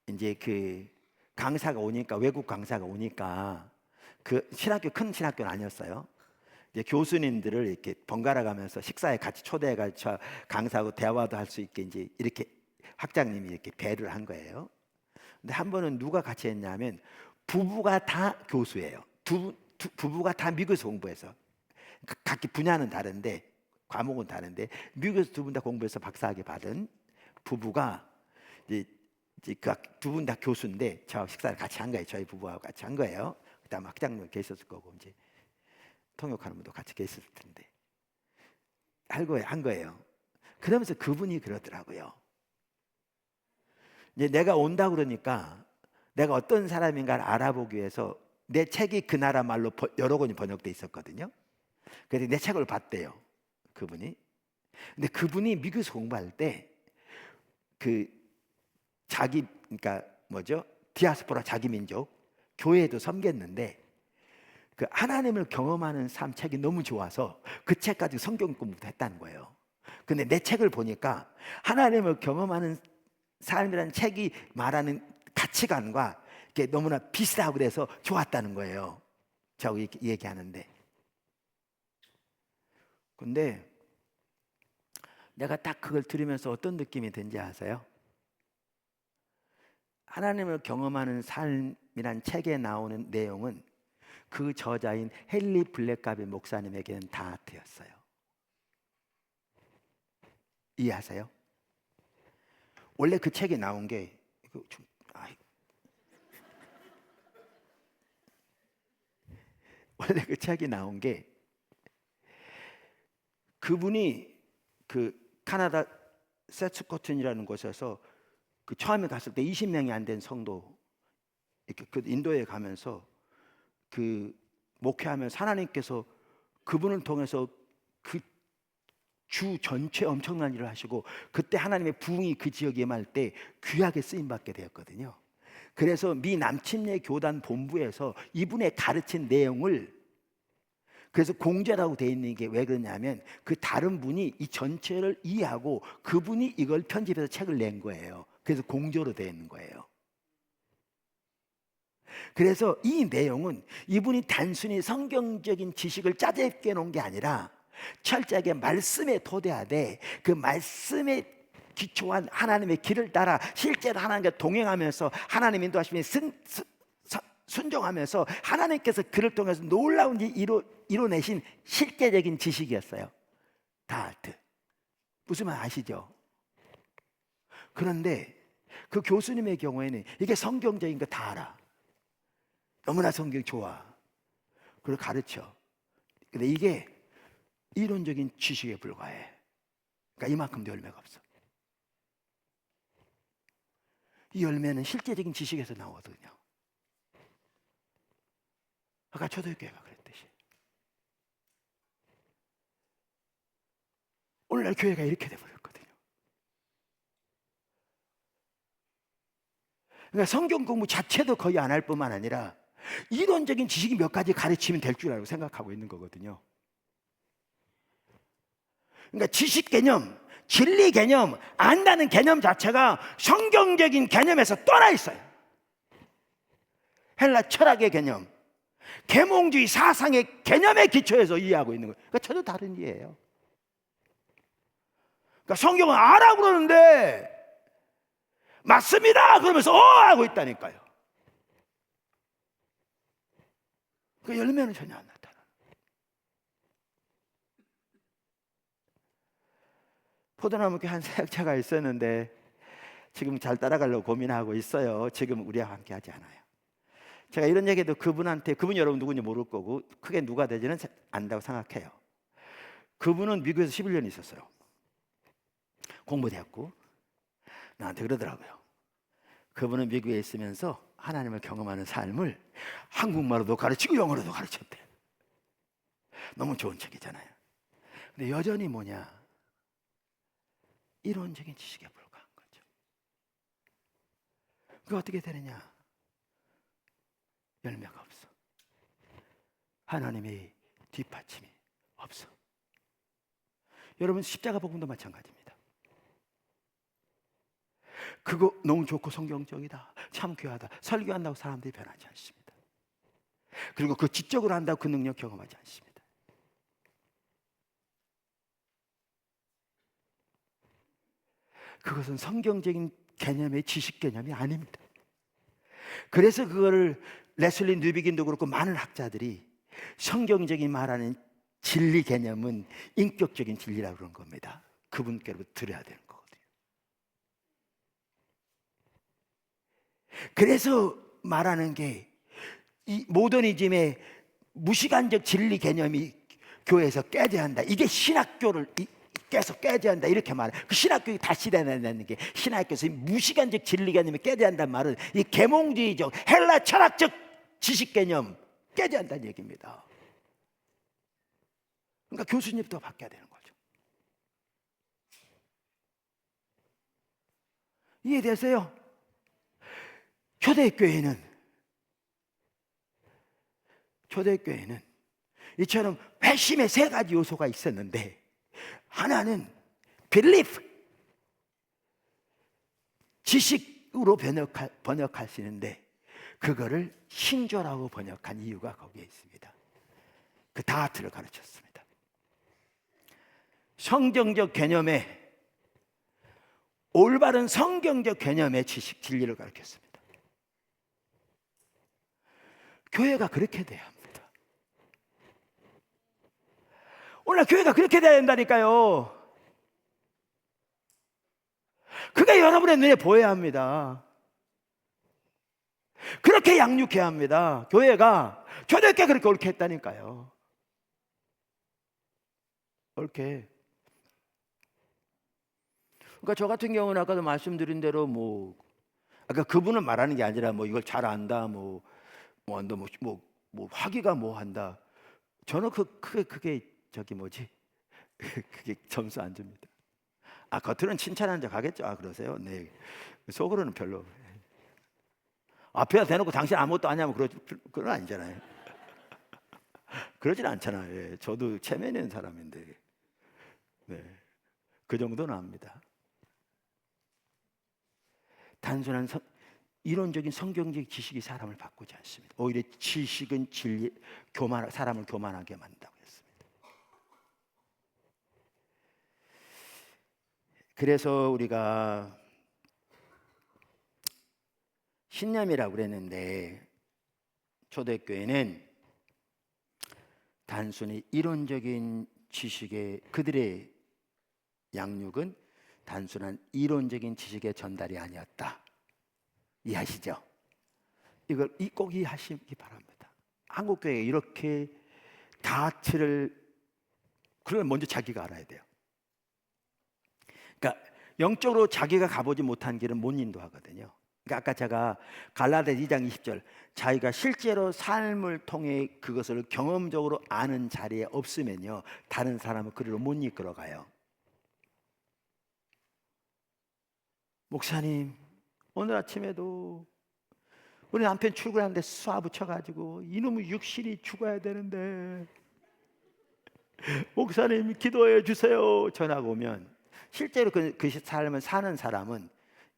이제 그 강사가 오니까 외국 강사가 오니까 그 신학교 큰 신학교는 아니었어요. 이제 교수님들을 이렇게 번갈아 가면서 식사에 같이 초대해가지고 강사하고 대화도 할 수 있게 이제 이렇게 학장님이 이렇게 배를 한 거예요. 근데 한 번은 누가 같이 했냐면 부부가 다 교수예요. 부부가 다 미국에서 공부해서 각기 분야는 다른데 과목은 다른데 미국에서 두 분 다 공부해서 박사학위 받은 부부가 이제 그 두 분 다 교수인데 저하고 식사를 같이 한 거예요. 저희 부부하고 같이 한 거예요. 그다음 학장님 계셨을 거고 이제 통역하는 분도 같이 계셨을 텐데 한 거예요. 그러면서 그분이 그러더라고요. 이제 내가 온다 그러니까 내가 어떤 사람인가를 알아보기 위해서 내 책이 그 나라 말로 여러 권이 번역돼 있었거든요. 그래서 내 책을 봤대요. 그분이. 근데 그분이 미국에서 공부할 때 그 그러니까 뭐죠? 디아스포라 자기 민족 교회에도 섬겼는데 그 하나님을 경험하는 삶 책이 너무 좋아서 그 책 가지고 성경 공부도 했다는 거예요. 근데 내 책을 보니까 하나님을 경험하는 삶이라는 책이 말하는 가치관과 이게 너무나 비슷하고 그래서 좋았다는 거예요. 저하고 얘기하는데. 근데 내가 딱 그걸 들으면서 어떤 느낌이 든지 아세요? 하나님을 경험하는 삶이란 책에 나오는 내용은 그 저자인 헨리 블랙가비 목사님에게는 다 되었어요. 이해하세요? 원래 그 책에 나온 게 원래 그 책이 나온 게 그분이 그 캐나다 세츠코튼이라는 곳에서 그 처음에 갔을 때 20명이 안 된 성도 이렇게 그 인도에 가면서 그 목회하면서 하나님께서 그분을 통해서 그 주 전체 엄청난 일을 하시고 그때 하나님의 부흥이 그 지역에 임할 때 귀하게 쓰임 받게 되었거든요. 그래서 미 남침례 교단 본부에서 이분의 가르친 내용을 그래서 공제라고 되어 있는 게 왜 그러냐면 그 다른 분이 이 전체를 이해하고 그분이 이걸 편집해서 책을 낸 거예요. 그래서 공조로 되어 있는 거예요. 그래서 이 내용은 이분이 단순히 성경적인 지식을 짜집게 놓은 게 아니라 철저하게 말씀에 토대하되 그 말씀에 기초한 하나님의 길을 따라 실제로 하나님과 동행하면서 하나님 인도하시면 순종하면서 하나님께서 그를 통해서 놀라운 일 이뤄내신 실제적인 지식이었어요. 다 무슨 말 아시죠? 그런데 그 교수님의 경우에는 이게 성경적인 거 다 알아. 너무나 성경 좋아. 그걸 가르쳐. 근데 이게 이론적인 지식에 불과해. 그러니까 이만큼도 열매가 없어. 이 열매는 실제적인 지식에서 나오거든요. 아까 초대교회가 그랬듯이 오늘날 교회가 이렇게 돼버렸거든요. 그러니까 성경 공부 자체도 거의 안 할 뿐만 아니라 이론적인 지식이 몇 가지 가르치면 될 줄 알고 생각하고 있는 거거든요. 그러니까 지식 개념, 진리 개념, 안다는 개념 자체가 성경적인 개념에서 떠나 있어요. 헬라 철학의 개념, 계몽주의 사상의 개념에 기초해서 이해하고 있는 거예요. 그러니까 전혀 다른 이해예요. 그러니까 성경은 알아 그러는데 맞습니다 그러면서 하고 있다니까요. 그 열매는 전혀 안 나타나. 포도나무께 한 사역자가 있었는데 지금 잘 따라가려고 고민하고 있어요. 지금 우리와 함께 하지 않아요. 제가 이런 얘기도 그분한테, 그분이 여러분 누군지 모를 거고 크게 누가 되지는 안다고 생각해요. 그분은 미국에서 11년 있었어요. 공부되었고 나한테 그러더라고요. 그분은 미국에 있으면서 하나님을 경험하는 삶을 한국말로도 가르치고 영어로도 가르쳤대. 너무 좋은 책이잖아요. 근데 여전히 뭐냐, 이론적인 지식에 불과한 거죠. 그게 어떻게 되느냐, 열매가 없어. 하나님의 뒷받침이 없어. 여러분 십자가 복음도 마찬가지입니다. 그거 너무 좋고 성경적이다, 참 귀하다, 설교한다고 사람들이 변하지 않습니다. 그리고 그 지적으로 한다고 그 능력 경험하지 않습니다. 그것은 성경적인 개념의 지식 개념이 아닙니다. 그래서 그거를 레슬리 뉴비긴도 그렇고 많은 학자들이 성경적인 말하는 진리 개념은 인격적인 진리라고 그런 겁니다. 그분께로부터 들어야 되는 거거든요. 그래서 말하는 게 이 모더니즘의 무시간적 진리 개념이 교회에서 깨져야 한다. 이게 신학교를 계속 깨져야 한다 이렇게 말해. 그 신학교가 다시 일어나는 게 신학교에서 무시간적 진리 개념이 깨져야 한다는 말은 이 계몽주의적 헬라 철학적 지식 개념 깨져야 한다는 얘기입니다. 그러니까 교수님부터 바뀌어야 되는 거죠. 이해되세요? 초대교회는 이처럼 회심의 세 가지 요소가 있었는데 하나는 belief, 지식으로 번역하시는데 그거를 신조라고 번역한 이유가 거기에 있습니다. 그 다트를 가르쳤습니다. 성경적 개념에 올바른 성경적 개념의 지식, 진리를 가르쳤습니다. 교회가 그렇게 돼야 합니다. 오늘 교회가 그렇게 돼야 된다니까요. 그게 여러분의 눈에 보여야 합니다. 그렇게 양육해야 합니다. 교회가 초대교회 그렇게 옳게 했다니까요. 옳게. 그러니까 저 같은 경우는 아까도 말씀드린 대로 아까 그분은 말하는 게 아니라 이걸 잘 안다, 한다, 학위가 한다. 저는 그게 그게 점수 안 줍니다. 겉으로는 칭찬한 적 하겠죠. 그러세요? 네. 속으로는 별로. 앞에다 대놓고 당신 아무것도 아냐면 그건 아니잖아요. 그러진 않잖아요. 예. 저도 체면 있는 사람인데. 네. 그 정도는 압니다. 단순한 이론적인 성경적 지식이 사람을 바꾸지 않습니다. 오히려 지식은 사람을 교만하게 만든다고 했습니다. 그래서 우리가 신념이라고 그랬는데 초대교회는 단순히 이론적인 지식의 그들의 양육은 단순한 이론적인 지식의 전달이 아니었다. 이해하시죠? 이걸 꼭 이해하시기 바랍니다. 한국교회가 이렇게 다트를 그러면 먼저 자기가 알아야 돼요. 그러니까 영적으로 자기가 가보지 못한 길은 못 인도하거든요. 그러니까 아까 제가 갈라디아 2장 20절 자기가 실제로 삶을 통해 그것을 경험적으로 아는 자리에 없으면요, 다른 사람은 그리로 못 이끌어가요. 목사님, 오늘 아침에도 우리 남편 출근하는데 쏴 붙여가지고 이놈의 육신이 죽어야 되는데 목사님 기도해 주세요 전화가 오면 실제로 그 삶을 사는 사람은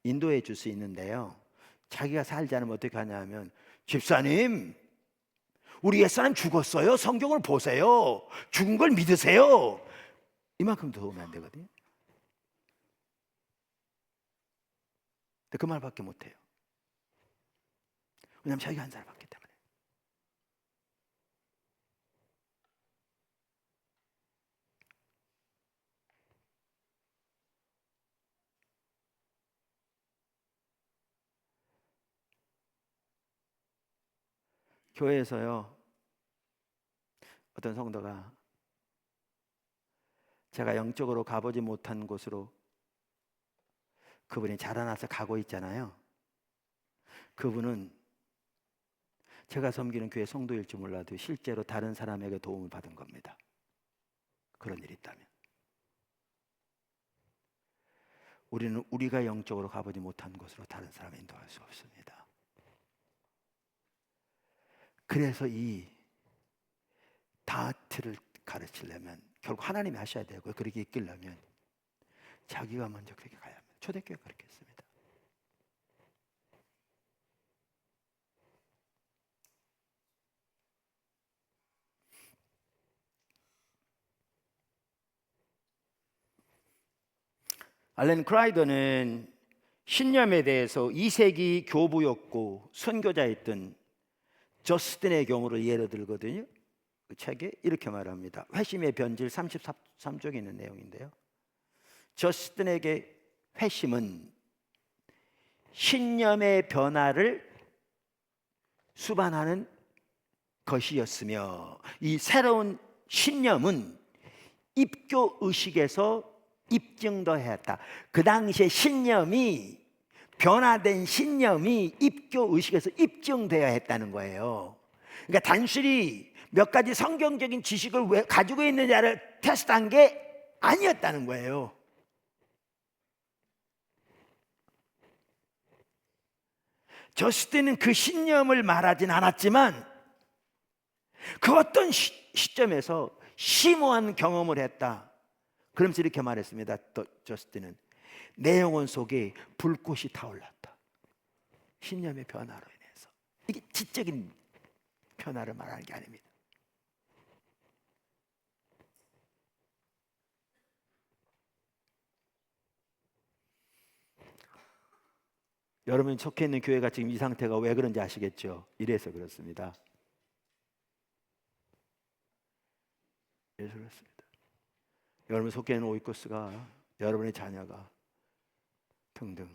인도해 줄 수 있는데요, 자기가 살지 않으면 어떻게 하냐면, 집사님 우리 옛사람 죽었어요, 성경을 보세요, 죽은 걸 믿으세요, 이만큼 도움이 안 되거든요. 근데 그 말밖에 못해요. 왜냐하면 자기가 한 사람 봤기 때문에. 교회에서요, 어떤 성도가 제가 영적으로 가보지 못한 곳으로 그분이 자라나서 가고 있잖아요. 그분은 제가 섬기는 교회 성도일지 몰라도 실제로 다른 사람에게 도움을 받은 겁니다. 그런 일이 있다면. 우리는 우리가 영적으로 가보지 못한 곳으로 다른 사람을 인도할 수 없습니다. 그래서 이 다트를 가르치려면 결국 하나님이 하셔야 되고요, 그렇게 이끌려면 자기가 먼저 그렇게 가야 합니다. 초대교회가 그렇게 했습니다. 알렌 크라이더는 신념에 대해서 2세기 교부였고 선교자였던 저스틴의 경우를 예로 들거든요. 그 책에 이렇게 말합니다. 회심의 변질 33쪽에 있는 내용인데요, 저스틴에게 회심은 신념의 변화를 수반하는 것이었으며, 이 새로운 신념은 입교 의식에서 입증되어야 했다. 그 당시에 신념이, 변화된 신념이 입교 의식에서 입증되어야 했다는 거예요. 그러니까 단순히 몇 가지 성경적인 지식을 가지고 있느냐를 테스트한 게 아니었다는 거예요. 저스틴은 그 신념을 말하진 않았지만 그 어떤 시점에서 심오한 경험을 했다. 그러면서 이렇게 말했습니다. 또 저스틴은 내 영혼 속에 불꽃이 타올랐다. 신념의 변화로 인해서. 이게 지적인 변화를 말하는 게 아닙니다. 여러분 속해 있는 교회가 지금 이 상태가 왜 그런지 아시겠죠? 이래서 그렇습니다. 이래서 그렇습니다. 여러분 속해 있는 오이코스가, 여러분의 자녀가 등등.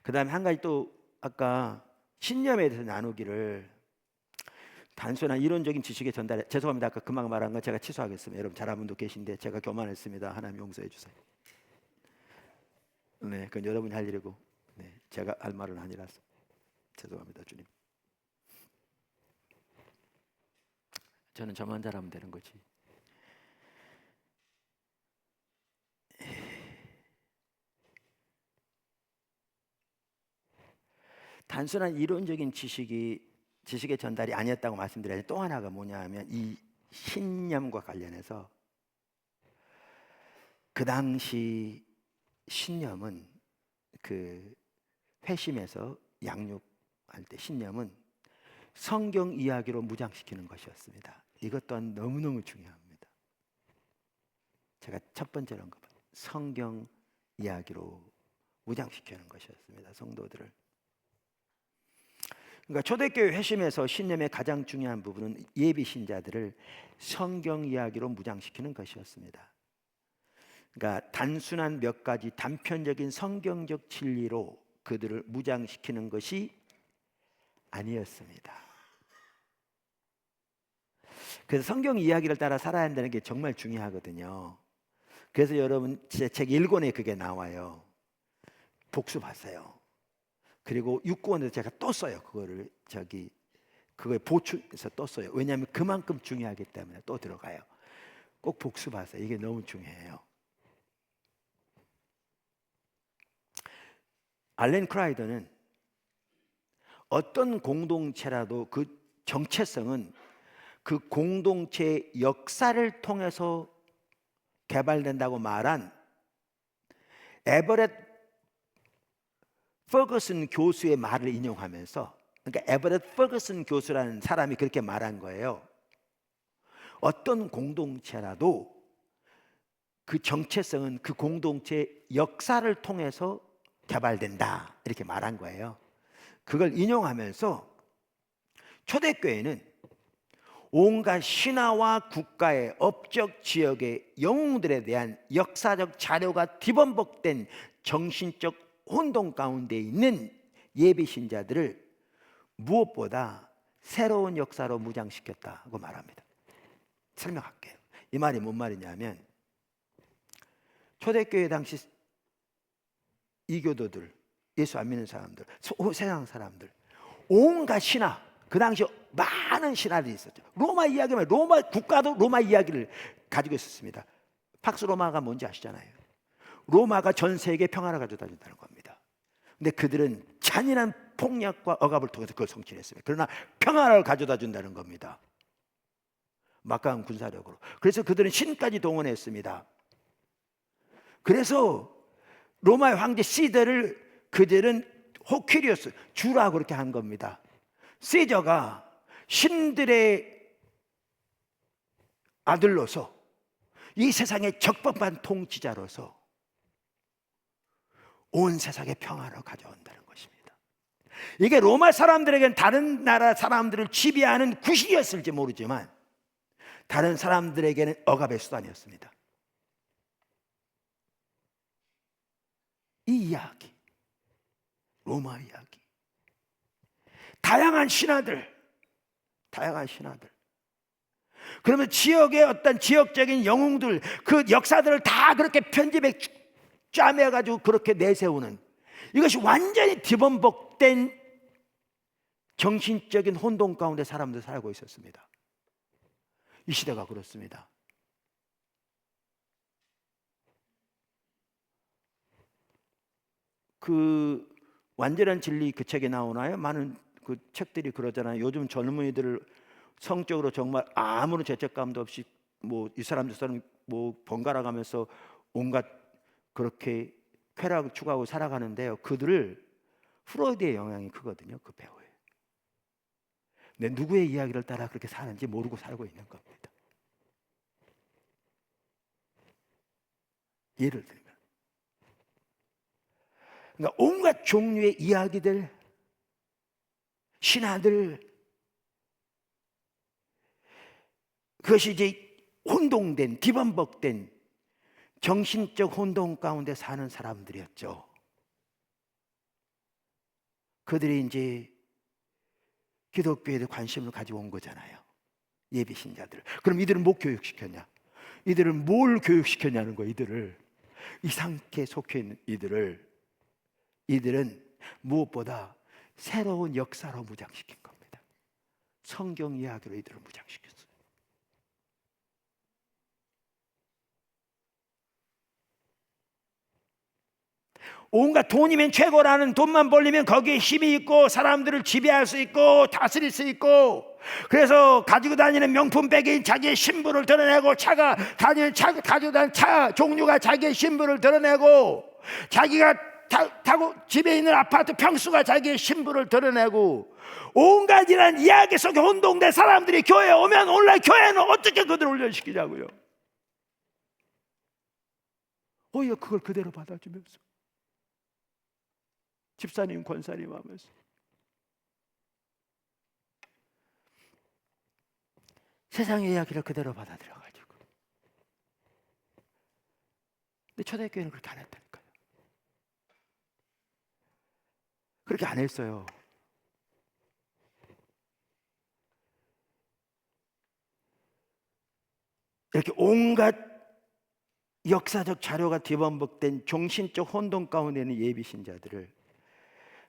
그 다음에 한 가지 또 아까 신념에 대해서 나누기를 단순한 이론적인 지식의 전달에, 죄송합니다. 아까 금방 말한 거 제가 취소하겠습니다. 여러분 잘한 분도 계신데 제가 교만했습니다. 하나님 용서해 주세요. 네, 그건 여러분이 할 일이고, 네, 제가 할 말은 아니라서 죄송합니다, 주님. 저는 저만 잘하면 되는 거지. 단순한 이론적인 지식의 전달이 아니었다고 말씀드려야 또 하나가 뭐냐 하면, 이 신념과 관련해서 그 당시 신념은, 그 회심에서 양육할 때 신념은 성경 이야기로 무장시키는 것이었습니다. 이것 또한 너무너무 중요합니다. 제가 첫 번째로 한 것, 성경 이야기로 무장시키는 것이었습니다. 성도들을. 그러니까 초대교회 회심에서 신념의 가장 중요한 부분은 예비 신자들을 성경 이야기로 무장시키는 것이었습니다. 그러니까 단순한 몇 가지 단편적인 성경적 진리로 그들을 무장시키는 것이 아니었습니다. 그래서 성경 이야기를 따라 살아야 한다는 게 정말 중요하거든요. 그래서 여러분 제 책 1권에 그게 나와요. 복습하세요. 그리고 6권에서 제가 또 써요. 그거를 그걸 보충해서 또 써요. 왜냐하면 그만큼 중요하기 때문에 또 들어가요. 꼭 복습하세요. 이게 너무 중요해요. 알렌 크라이더는 어떤 공동체라도 그 정체성은 그 공동체의 역사를 통해서 개발된다고 말한 에버렛 퍼거슨 교수의 말을 인용하면서, 그러니까 에버렛 퍼거슨 교수라는 사람이 그렇게 말한 거예요. 어떤 공동체라도 그 정체성은 그 공동체의 역사를 통해서 개발된다, 이렇게 말한 거예요. 그걸 인용하면서 초대교회는 온갖 신화와 국가의 업적 지역의 영웅들에 대한 역사적 자료가 뒤범벅된 정신적 혼동 가운데 있는 예비 신자들을 무엇보다 새로운 역사로 무장시켰다고 말합니다. 설명할게요. 이 말이 뭔 말이냐면, 초대교회 당시 이교도들, 예수 안 믿는 사람들, 세상 사람들, 온갖 신화, 그 당시 많은 신화들이 있었죠. 로마 이야기만, 로마 국가도 로마 이야기를 가지고 있었습니다. 팍스 로마가 뭔지 아시잖아요. 로마가 전 세계 평화를 가져다 준다는 겁니다. 근데 그들은 잔인한 폭력과 억압을 통해서 그걸 성취했습니다. 그러나 평화를 가져다 준다는 겁니다. 막강한 군사력으로. 그래서 그들은 신까지 동원했습니다. 그래서 로마의 황제 시대를 그들은 호퀴리오스, 주라고 그렇게 한 겁니다. 시저가 신들의 아들로서 이 세상의 적법한 통치자로서 온 세상의 평화를 가져온다는 것입니다. 이게 로마 사람들에게는 다른 나라 사람들을 지배하는 구실이었을지 모르지만 다른 사람들에게는 억압의 수단이었습니다. 이 이야기, 로마 이야기, 다양한 신화들. 그러면 지역의 어떤 지역적인 영웅들, 그 역사들을 다 그렇게 편집해 짜매가지고 그렇게 내세우는, 이것이 완전히 뒤범벅된 정신적인 혼동 가운데 사람들 살고 있었습니다. 이 시대가 그렇습니다. 그 완전한 진리 그 책에 나오나요? 많은 그 책들이 그러잖아요. 요즘 젊은이들을 성적으로 정말 아무런 죄책감도 없이 뭐 이 사람 저 사람 뭐 번갈아 가면서 온갖 그렇게 쾌락을 추구하고 살아가는데요. 그들을 프로이드의 영향이 크거든요. 그 배우에. 근데 누구의 이야기를 따라 그렇게 사는지 모르고 살고 있는 겁니다. 예를 들면, 그러니까 온갖 종류의 이야기들, 신화들, 그것이 이제 혼동된, 뒤범벅된 정신적 혼동 가운데 사는 사람들이었죠. 그들이 이제 기독교에 관심을 가지고 온 거잖아요. 예비 신자들. 그럼 이들은 뭐 교육시켰냐? 이들은 뭘 교육시켰냐는 거예요. 이상하게 속해 있는 이들은 무엇보다 새로운 역사로 무장시킨 겁니다. 성경 이야기로 이들을 무장시켰어요. 온갖 돈이면 최고라는, 돈만 벌리면 거기에 힘이 있고 사람들을 지배할 수 있고 다스릴 수 있고, 그래서 가지고 다니는 명품백이 자기의 신분을 드러내고 가지고 다니는 차 종류가 자기의 신분을 드러내고, 자기가 타고 집에 있는 아파트 평수가 자기의 신분을 드러내고, 온갖 이런 이야기 속에 혼동된 사람들이 교회에 오면 오늘날 교회는 어떻게 그들을 훈련시키냐고요. 오히려 그걸 그대로 받아주면서 집사님, 권사님 하면서 세상의 이야기를 그대로 받아들여가지고. 근데 초대교회는 그렇게 안 했다니까요. 그렇게 안 했어요. 이렇게 온갖 역사적 자료가 뒤범벅된 종신적 혼돈 가운데 있는 예비신자들을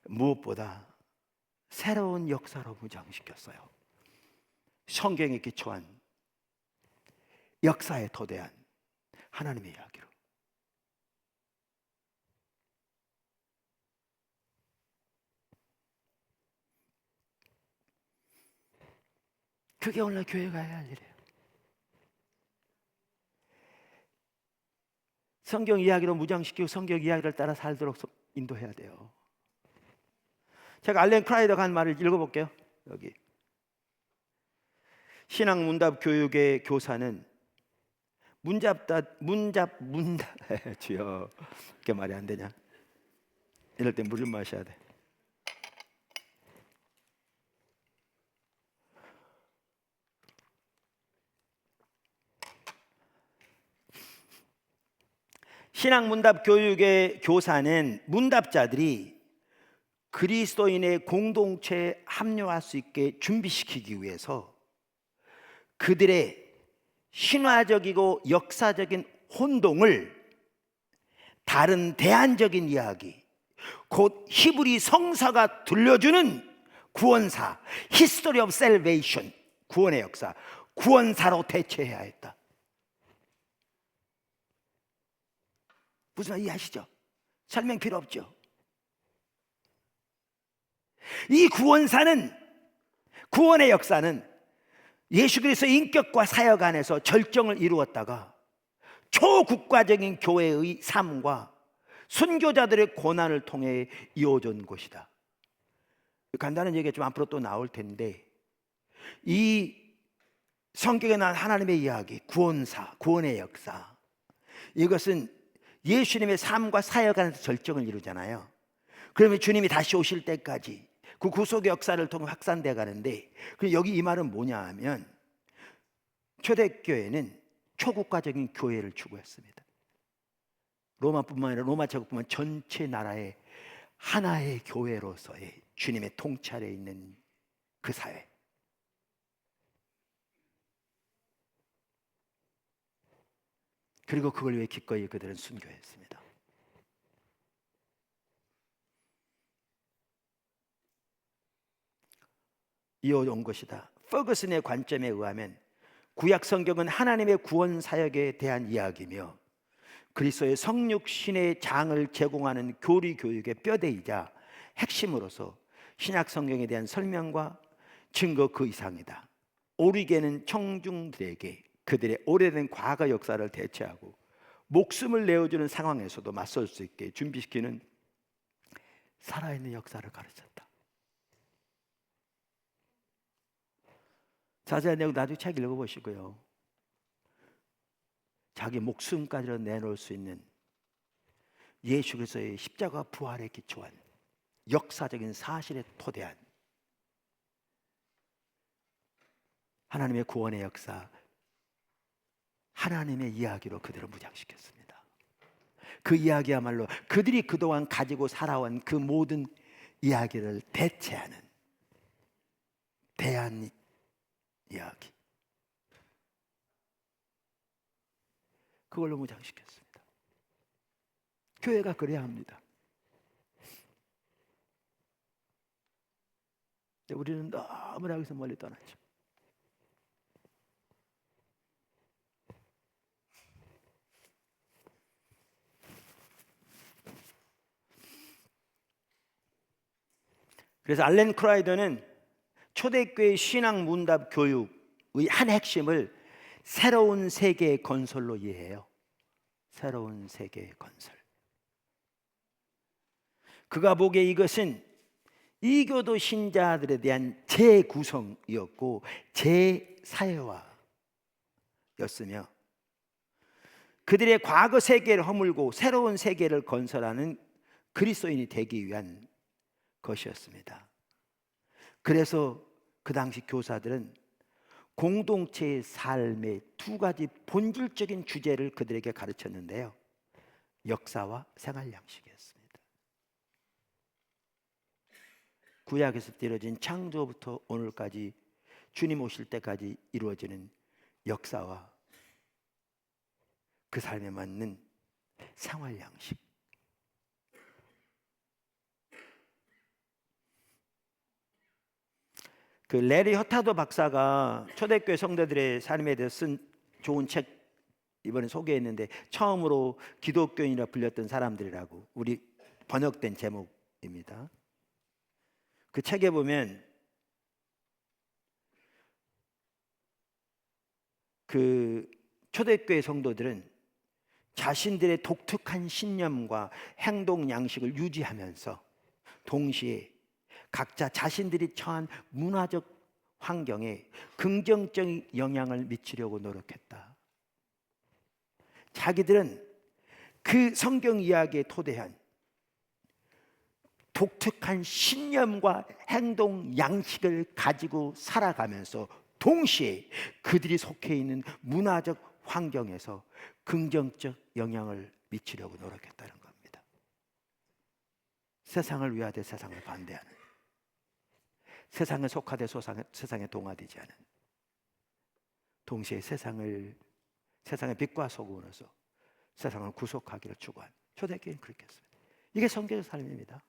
무엇보다 새로운 역사로 무장시켰어요. 성경에 기초한 역사에 토대한 하나님의 이야기로. 그게 오늘 교회가 해야 할 일이에요. 성경 이야기로 무장시키고 성경 이야기를 따라 살도록 인도해야 돼요. 제가 알렌 크라이더가 한 말을 읽어볼게요. 여기 신앙 문답 교육의 교사는 문답 주여, 그게 말이 안 되냐? 이럴 때 물 좀 마셔야 돼. 신앙 문답 교육의 교사는 문답자들이 그리스도인의 공동체에 합류할 수 있게 준비시키기 위해서 그들의 신화적이고 역사적인 혼동을 다른 대안적인 이야기, 곧 히브리 성사가 들려주는 구원사, History of Salvation, 구원의 역사, 구원사로 대체해야 했다. 무슨 말 이해하시죠? 설명 필요 없죠? 이 구원사는, 구원의 역사는 예수 그리스도의 인격과 사역 안에서 절정을 이루었다가 초국가적인 교회의 삶과 순교자들의 고난을 통해 이어진 것이다. 간단한 얘기가 좀 앞으로 또 나올 텐데, 이 성경에 나온 하나님의 이야기, 구원사, 구원의 역사, 이것은 예수님의 삶과 사역 안에서 절정을 이루잖아요. 그러면 주님이 다시 오실 때까지 그 구속의 역사를 통해 확산돼 가는데, 여기 이 말은 뭐냐 하면 초대교회는 초국가적인 교회를 추구했습니다. 로마뿐만 아니라 로마 제국뿐만 전체 나라의 하나의 교회로서의 주님의 통찰에 있는 그 사회. 그리고 그걸 위해 기꺼이 그들은 순교했습니다. 이어온 것이다. 퍼거슨의 관점에 의하면 구약 성경은 하나님의 구원 사역에 대한 이야기며 그리스도의 성육신의 장을 제공하는 교리 교육의 뼈대이자 핵심으로서 신약 성경에 대한 설명과 증거 그 이상이다. 오리게는 청중들에게 그들의 오래된 과거 역사를 대체하고 목숨을 내어주는 상황에서도 맞설 수 있게 준비시키는 살아있는 역사를 가르쳤다. 자세한 내용 나중에 책 읽어보시고요. 자기 목숨까지도 내놓을 수 있는 예수 그리스도의 십자가 부활에 기초한 역사적인 사실에 토대한 하나님의 구원의 역사, 하나님의 이야기로 그들을 무장시켰습니다. 그 이야기야말로 그들이 그동안 가지고 살아온 그 모든 이야기를 대체하는 대안 이야기, 그걸로 무장시켰습니다. 교회가 그래야 합니다. 우리는 너무나 여기서 멀리 떠났죠. 그래서 알렌 크라이더는 초대교회 신앙 문답 교육의 한 핵심을 새로운 세계의 건설로 이해해요. 새로운 세계의 건설. 그가 보기에 이것은 이교도 신자들에 대한 재구성이었고 재사회화였으며 그들의 과거 세계를 허물고 새로운 세계를 건설하는 그리스도인이 되기 위한 것이었습니다. 그래서 그 당시 교사들은 공동체의 삶의 두 가지 본질적인 주제를 그들에게 가르쳤는데요. 역사와 생활 양식이었습니다. 구약에서 이루어진 창조부터 오늘까지 주님 오실 때까지 이루어지는 역사와 그 삶에 맞는 생활 양식. 그 레리 허타도 박사가 초대교회 성도들의 삶에 대해서 쓴 좋은 책 이번에 소개했는데, 처음으로 기독교인이라 불렸던 사람들이라고 우리 번역된 제목입니다. 그 책에 보면 그 초대교회 성도들은 자신들의 독특한 신념과 행동 양식을 유지하면서 동시에 각자 자신들이 처한 문화적 환경에 긍정적인 영향을 미치려고 노력했다. 자기들은 그 성경 이야기에 토대한 독특한 신념과 행동 양식을 가지고 살아가면서 동시에 그들이 속해 있는 문화적 환경에서 긍정적 영향을 미치려고 노력했다는 겁니다. 세상을 위하되 세상을 반대하는, 세상에 속하되 세상에 동화되지 않은, 동시에 세상의 빛과 소금으로서 세상을 구속하기를 추구한 초대교회는 그렇게 했습니다. 이게 성경의 삶입니다.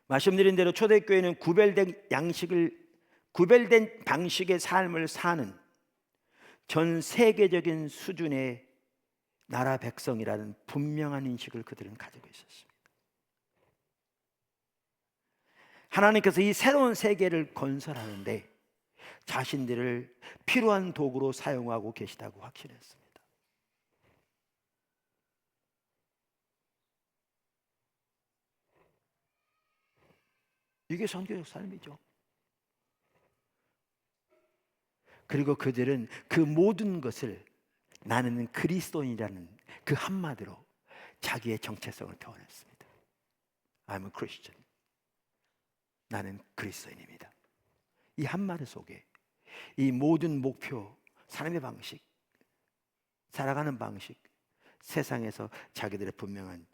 말씀드린 대로 초대교회는 구별된 방식의 삶을 사는 전 세계적인 수준의 나라 백성이라는 분명한 인식을 그들은 가지고 있었습니다. 하나님께서 이 새로운 세계를 건설하는데 자신들을 필요한 도구로 사용하고 계시다고 확신했습니다. 이게 성경적 삶이죠. 그리고 그들은 그 모든 것을 나는 그리스도인이라는 그 한마디로 자기의 정체성을 표현했습니다. I'm a Christian. 나는 그리스도인입니다. 이 한마디 속에 이 모든 목표, 삶의 방식, 살아가는 방식, 세상에서 자기들의 분명한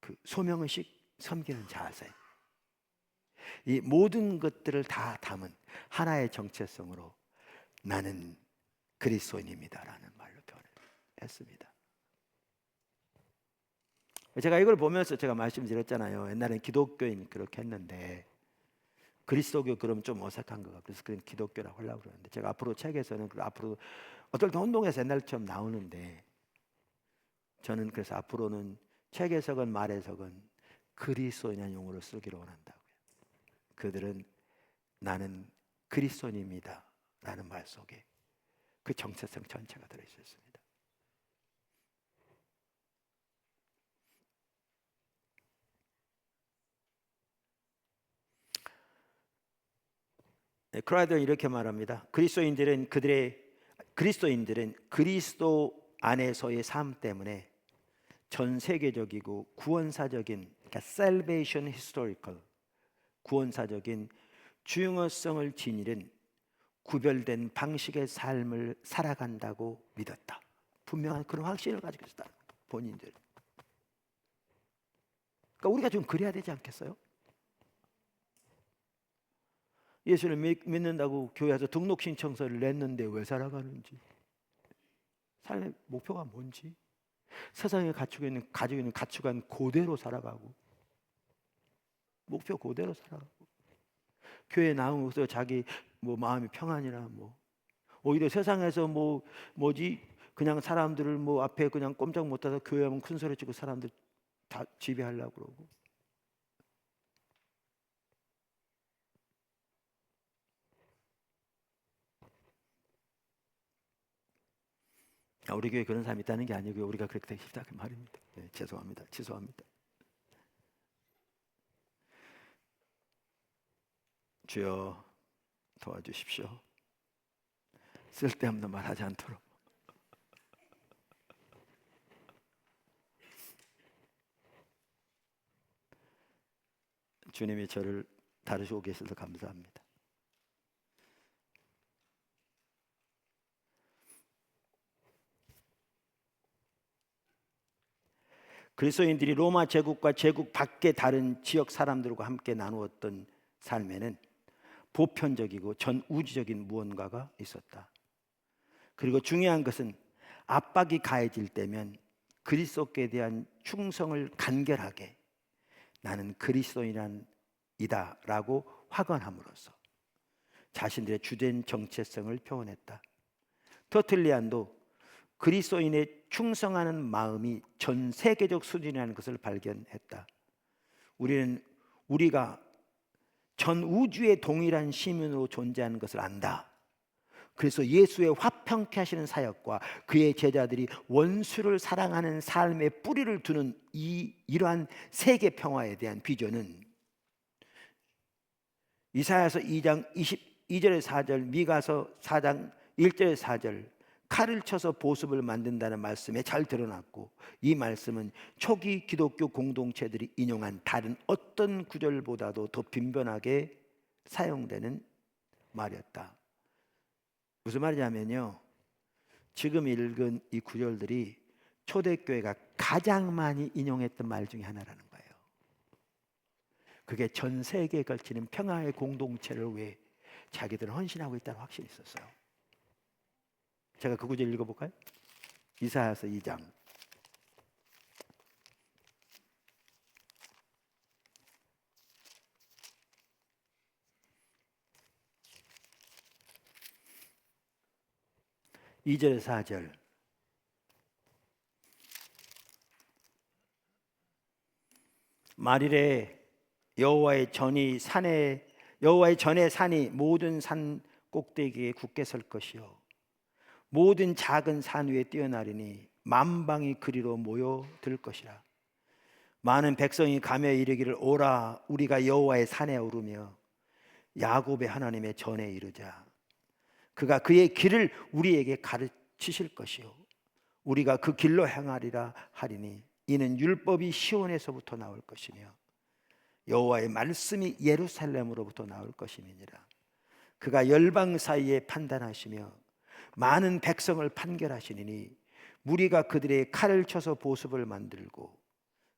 그 소명의식, 섬기는 자세, 이 모든 것들을 다 담은 하나의 정체성으로 나는 그리스도인입니다라는 말로 표현했습니다. 제가 이걸 보면서 제가 말씀드렸잖아요. 옛날엔 기독교인 그렇게 했는데 그리스도교 그럼 좀 어색한 것 같아요. 그래서 그냥 기독교라고 하려고 그러는데, 제가 앞으로 책에서는 앞으로 어떨 때 혼동해서 옛날처럼 나오는데, 저는 그래서 앞으로는 책에서건 말에서건 그리스도인이라는 용어를 쓰기로 원한다고요. 그들은 나는 그리스도인입니다 라는 말 속에 그 정체성 전체가 들어있었습니다. 크라이더는 이렇게 말합니다. 그리스도인들은 그리스도 안에서의 삶 때문에 전 세계적이고 구원사적인, 그러니까 salvation historical, 구원사적인 중요성을 지니는 구별된 방식의 삶을 살아간다고 믿었다. 분명한 그런 확신을 가지고 있었다, 본인들. 그러니까 우리가 좀 그래야 되지 않겠어요? 예수를 믿는다고 교회에서 등록 신청서를 냈는데 왜 살아가는지, 삶의 목표가 뭔지, 세상에 가지고 있는 가치관 그대로 살아가고, 목표 그대로 살아가고, 교회 나오면서 자기 마음이 평안이라 오히려 세상에서 그냥 사람들을 앞에 그냥 꼼짝 못하다 교회 하면 큰 소리 치고 사람들 다 지배하려고 그러고. 우리 교회 그런 사람이 있다는 게 아니고요, 우리가 그렇게 되기 쉽다 그 말입니다. 네, 죄송합니다. 취소합니다. 주여 도와주십시오. 쓸데없는 말 하지 않도록. 주님이 저를 다루시고 계셔서 감사합니다. 그리스도인들이 로마 제국과 제국 밖의 다른 지역 사람들과 함께 나누었던 삶에는 보편적이고 전우주적인 무언가가 있었다. 그리고 중요한 것은 압박이 가해질 때면 그리스도께 대한 충성을 간결하게 나는 그리스도인이다라고 확언함으로써 자신들의 주된 정체성을 표현했다. 터틀리안도 그리스도인의 충성하는 마음이 전 세계적 수준이라는 것을 발견했다. 우리가 전 우주의 동일한 시민으로 존재하는 것을 안다. 그래서 예수의 화평케 하시는 사역과 그의 제자들이 원수를 사랑하는 삶의 뿌리를 두는 이러한 세계 평화에 대한 비전은 이사야서 2장 22절에 4절, 미가서 4장 1절에 4절 칼을 쳐서 보습을 만든다는 말씀에 잘 드러났고, 이 말씀은 초기 기독교 공동체들이 인용한 다른 어떤 구절보다도 더 빈번하게 사용되는 말이었다. 무슨 말이냐면요, 지금 읽은 이 구절들이 초대교회가 가장 많이 인용했던 말 중에 하나라는 거예요. 그게 전 세계에 걸치는 평화의 공동체를 위해 자기들은 헌신하고 있다는 확신이 있었어요. 제가 그 구절 읽어볼까요? 이사야서 2장 2절에서 4절. 말일에 여호와의 전의 산이 모든 산 꼭대기에 굳게 설 것이요 모든 작은 산 위에 뛰어나리니 만방이 그리로 모여들 것이라. 많은 백성이 가며 이르기를 오라 우리가 여호와의 산에 오르며 야곱의 하나님의 전에 이르자. 그가 그의 길을 우리에게 가르치실 것이요 우리가 그 길로 행하리라 하리니 이는 율법이 시온에서부터 나올 것이며 여호와의 말씀이 예루살렘으로부터 나올 것임이니라. 그가 열방 사이에 판단하시며 많은 백성을 판결하시니 무리가 그들의 칼을 쳐서 보습을 만들고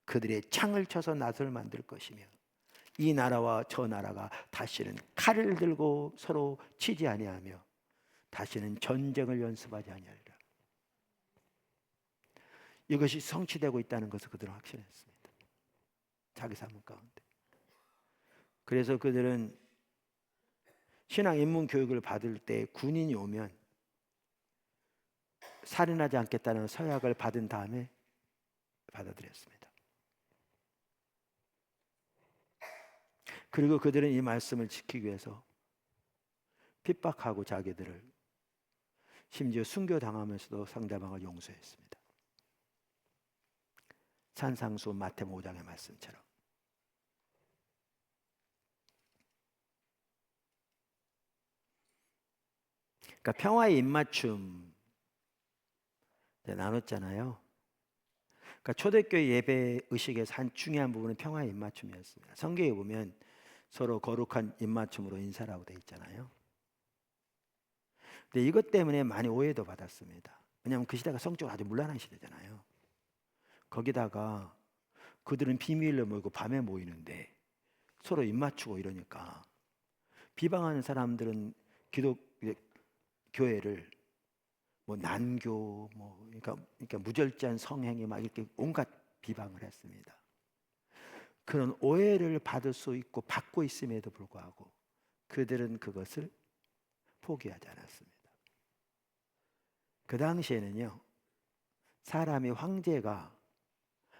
그들의 창을 쳐서 낫을 만들 것이며 이 나라와 저 나라가 다시는 칼을 들고 서로 치지 아니하며 다시는 전쟁을 연습하지 아니하리라. 이것이 성취되고 있다는 것을 그들은 확신했습니다. 자기 삶 가운데. 그래서 그들은 신앙 입문 교육을 받을 때 군인이 오면 살인하지 않겠다는 서약을 받은 다음에 받아들였습니다. 그리고 그들은 이 말씀을 지키기 위해서 핍박하고 자기들을 심지어 순교당하면서도 상대방을 용서했습니다. 산상수 마태복음 5장의 말씀처럼. 그러니까 평화의 입맞춤 나눴잖아요. 그러니까 초대교회 예배 의식에서 한 중요한 부분은 평화의 입맞춤이었습니다. 성경에 보면 서로 거룩한 입맞춤으로 인사를 하고 돼 있잖아요. 근데 이것 때문에 많이 오해도 받았습니다. 왜냐하면 그 시대가 성적으로 아주 문란한 시대잖아요. 거기다가 그들은 비밀로 모이고 밤에 모이는데 서로 입맞추고 이러니까 비방하는 사람들은 교회를 뭐 난교, 그러니까 무절제한 성행위 막 이렇게 온갖 비방을 했습니다. 그런 오해를 받을 수 있고 받고 있음에도 불구하고 그들은 그것을 포기하지 않았습니다. 그 당시에는요, 사람이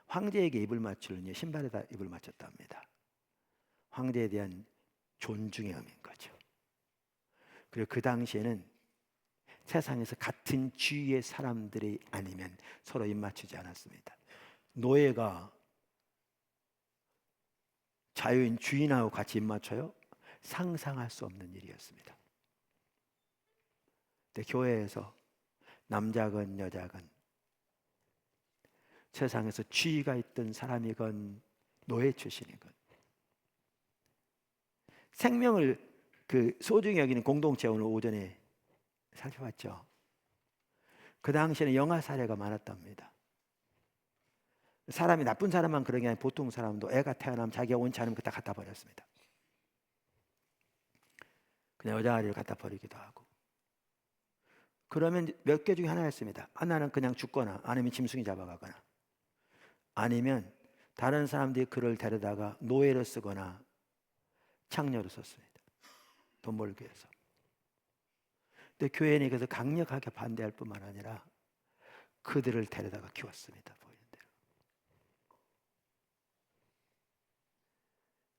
황제에게 입을 맞추려니 신발에다 입을 맞췄답니다. 황제에 대한 존중의 의미인 거죠. 그리고 그 당시에는 세상에서 같은 주위의 사람들이 아니면 서로 입맞추지 않았습니다. 노예가 자유인 주인하고 같이 입맞춰요? 상상할 수 없는 일이었습니다. 근데 교회에서 남자건 여자건 세상에서 지위가 있던 사람이건 노예 출신이건 생명을 소중히 여기는 공동체 오늘 오전에 살펴봤죠. 그 당시에는 영아 사례가 많았답니다. 사람이 나쁜 사람만 그런 게 아니라 보통 사람도 애가 태어나면 자기가 원치 않으면 그다 갖다 버렸습니다. 그냥 여자아이를 갖다 버리기도 하고. 그러면 몇 개 중에 하나였습니다. 하나는 그냥 죽거나 아니면 짐승이 잡아가거나 아니면 다른 사람들이 그를 데려다가 노예로 쓰거나 창녀로 썼습니다. 돈 벌기 위해서. 근데 교회는 그래서 강력하게 반대할 뿐만 아니라 그들을 데려다가 키웠습니다. 보이는 대로.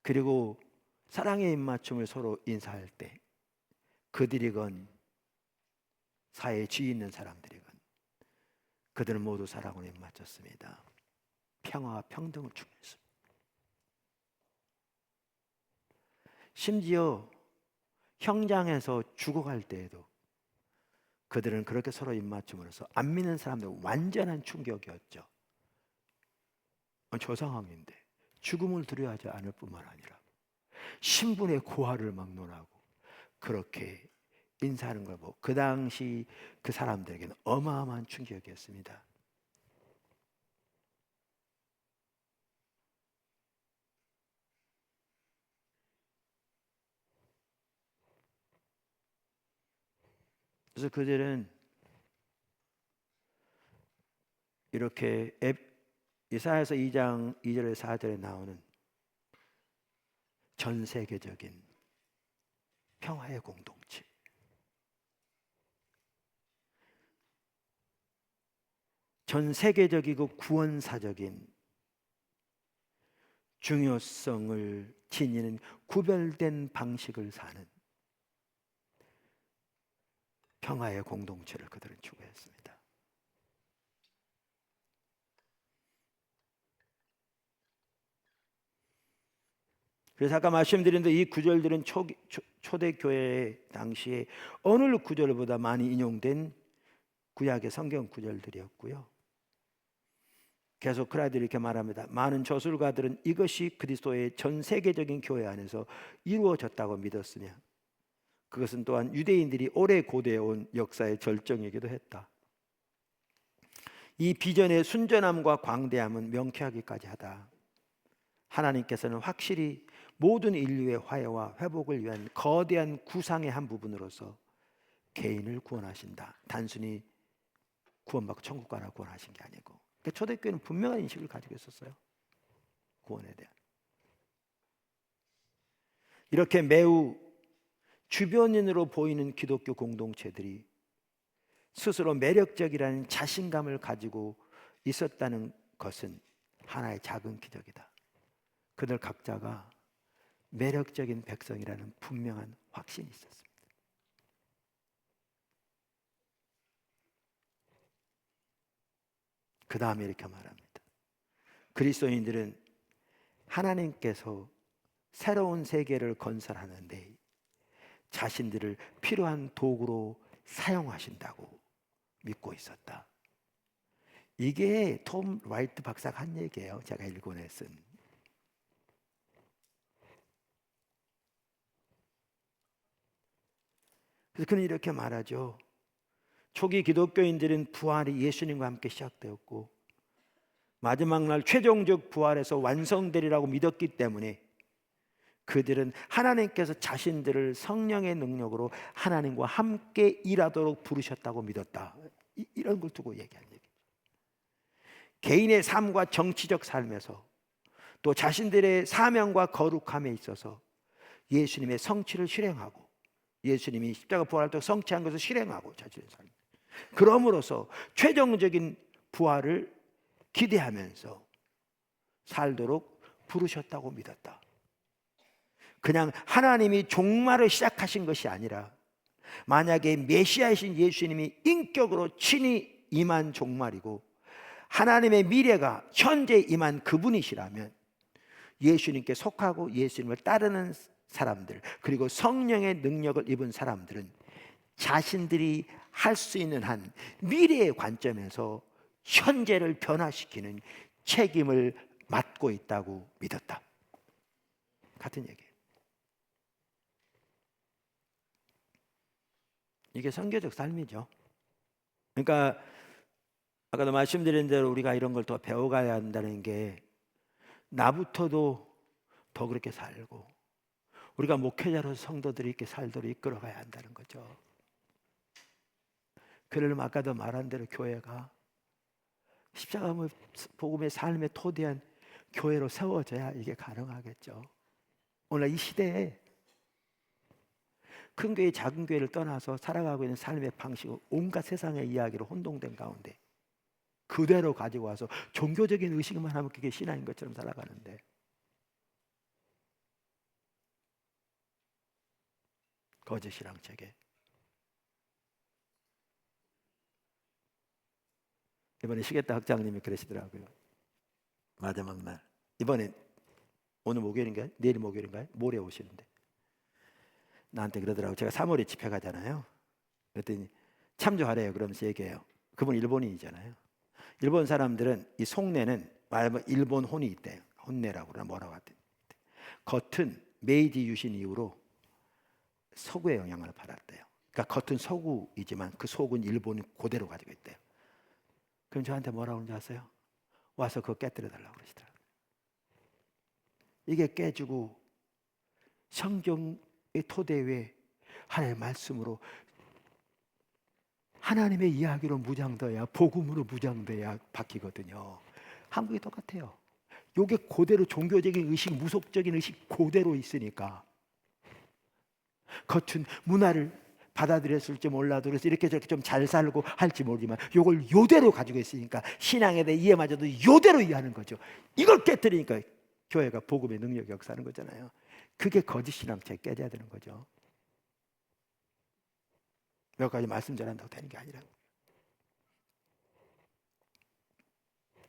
그리고 사랑의 입맞춤을 서로 인사할 때 그들이건 사회에 지위 있는 사람들이건 그들은 모두 사랑으로 입맞췄습니다. 평화와 평등을 추구했습니다. 심지어 형장에서 죽어갈 때에도 그들은 그렇게 서로 입맞춤으로써 안 믿는 사람들 완전한 충격이었죠. 저 상황인데 죽음을 두려워하지 않을 뿐만 아니라 신분의 고하를 막론하고 그렇게 인사하는 걸 보고 그 당시 그 사람들에게는 어마어마한 충격이었습니다. 그래서 그들은 이렇게 이사야서 2장 2절에 4절에 나오는 전 세계적인 평화의 공동체, 전 세계적이고 구원사적인 중요성을 지니는 구별된 방식을 사는 평화의 공동체를 그들은 추구했습니다. 그래서 아까 말씀드린 대로 이 구절들은 초대교회 당시에 어느 구절보다 많이 인용된 구약의 성경 구절들이었고요. 계속 그라들이 이렇게 말합니다. 많은 저술가들은 이것이 그리스도의 전 세계적인 교회 안에서 이루어졌다고 믿었으며 그것은 또한 유대인들이 오래 고대해온 역사의 절정이기도 했다. 이 비전의 순전함과 광대함은 명쾌하기까지 하다. 하나님께서는 확실히 모든 인류의 화해와 회복을 위한 거대한 구상의 한 부분으로서 개인을 구원하신다. 단순히 구원받고 천국 가라 구원하신 게 아니고. 그러니까 초대교회는 분명한 인식을 가지고 있었어요. 구원에 대한. 이렇게 매우 주변인으로 보이는 기독교 공동체들이 스스로 매력적이라는 자신감을 가지고 있었다는 것은 하나의 작은 기적이다. 그들 각자가 매력적인 백성이라는 분명한 확신이 있었습니다. 그 다음에 이렇게 말합니다. 그리스도인들은 하나님께서 새로운 세계를 건설하는데 자신들을 필요한 도구로 사용하신다고 믿고 있었다. 이게 톰 라이트 박사가 한 얘기예요. 제가 일본에 쓴. 그래서 그는 이렇게 말하죠. 초기 기독교인들은 부활이 예수님과 함께 시작되었고 마지막 날 최종적 부활에서 완성되리라고 믿었기 때문에 그들은 하나님께서 자신들을 성령의 능력으로 하나님과 함께 일하도록 부르셨다고 믿었다. 이런 걸 두고 얘기한 얘기죠. 개인의 삶과 정치적 삶에서 또 자신들의 사명과 거룩함에 있어서 예수님의 성취를 실행하고 예수님이 십자가 부활할 때 성취한 것을 실행하고 자신의 삶. 그럼으로써 최종적인 부활을 기대하면서 살도록 부르셨다고 믿었다. 그냥 하나님이 종말을 시작하신 것이 아니라 만약에 메시아이신 예수님이 인격으로 친히 임한 종말이고 하나님의 미래가 현재 임한 그분이시라면 예수님께 속하고 예수님을 따르는 사람들 그리고 성령의 능력을 입은 사람들은 자신들이 할 수 있는 한 미래의 관점에서 현재를 변화시키는 책임을 맡고 있다고 믿었다. 같은 얘기예요. 이게 선교적 삶이죠. 그러니까 아까도 말씀드린 대로 우리가 이런 걸 더 배워가야 한다는 게 나부터도 더 그렇게 살고 우리가 목회자로서 성도들이 이렇게 살도록 이끌어가야 한다는 거죠. 그러려면 아까도 말한 대로 교회가 십자가 복음의 삶의 토대한 교회로 세워져야 이게 가능하겠죠. 오늘 이 시대에 큰 교회, 작은 교회를 떠나서 살아가고 있는 삶의 방식은 온갖 세상의 이야기로 혼동된 가운데 그대로 가지고 와서 종교적인 의식만 하면 그게 신앙인 것처럼 살아가는데, 거짓 신앙 체계. 이번에 시계타 학장님이 그러시더라고요. 마지막 날, 이번에 오늘 목요일인가요? 내일 목요일인가요? 모레 오시는데 나한테 그러더라고. 제가 3월에 집회 가잖아요. 그랬더니 참조하래요. 그러면서 얘기해요. 그분 일본인이잖아요. 일본 사람들은 이 속내는 말하면 일본 혼이 있대요. 혼내라고 그러나 뭐라고 하든 겉은 메이지 유신 이후로 서구의 영향을 받았대요. 그러니까 겉은 서구이지만 그 속은 일본이 그대로 가지고 있대요. 그럼 저한테 뭐라고 하는지 아세요? 와서 그거 깨뜨려 달라고 그러시더라고요. 이게 깨지고 성경의 토대 위에 하나님의 말씀으로, 하나님의 이야기로 무장돼야, 복음으로 무장돼야 바뀌거든요. 한국이 똑같아요. 요게 그대로 종교적인 의식, 무속적인 의식 그대로 있으니까 겉은 문화를 받아들였을지 몰라도 그래서 이렇게 저렇게 좀 잘 살고 할지 모르지만 요걸 요대로 가지고 있으니까 신앙에 대해 이해마저도 요대로 이해하는 거죠. 이걸 깨뜨리니까 교회가 복음의 능력이 역사하는 거잖아요. 그게 거짓 신앙체 깨져야 되는 거죠. 몇 가지 말씀 전한다고 되는 게 아니라고.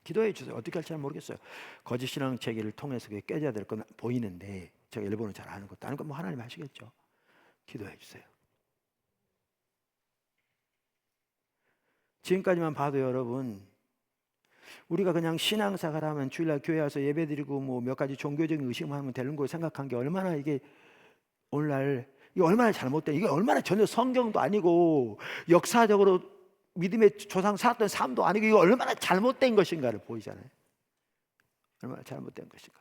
기도해 주세요. 어떻게 할지 잘 모르겠어요. 거짓 신앙 체계를 통해서 그게 깨져야 될 건 보이는데 제가 일본어 잘 아는 것도 아는 건 뭐 하나님 아시겠죠. 기도해 주세요. 지금까지만 봐도 여러분, 우리가 그냥 신앙생활하면 주일날 교회 와서 예배드리고 뭐 몇 가지 종교적인 의식만 하면 되는 거 생각한 게 얼마나 이게 오늘날 이게 얼마나 잘못된, 이게 얼마나 전혀 성경도 아니고 역사적으로 믿음의 조상 살았던 삶도 아니고 이거 얼마나 잘못된 것인가를 보이잖아요. 얼마나 잘못된 것인가.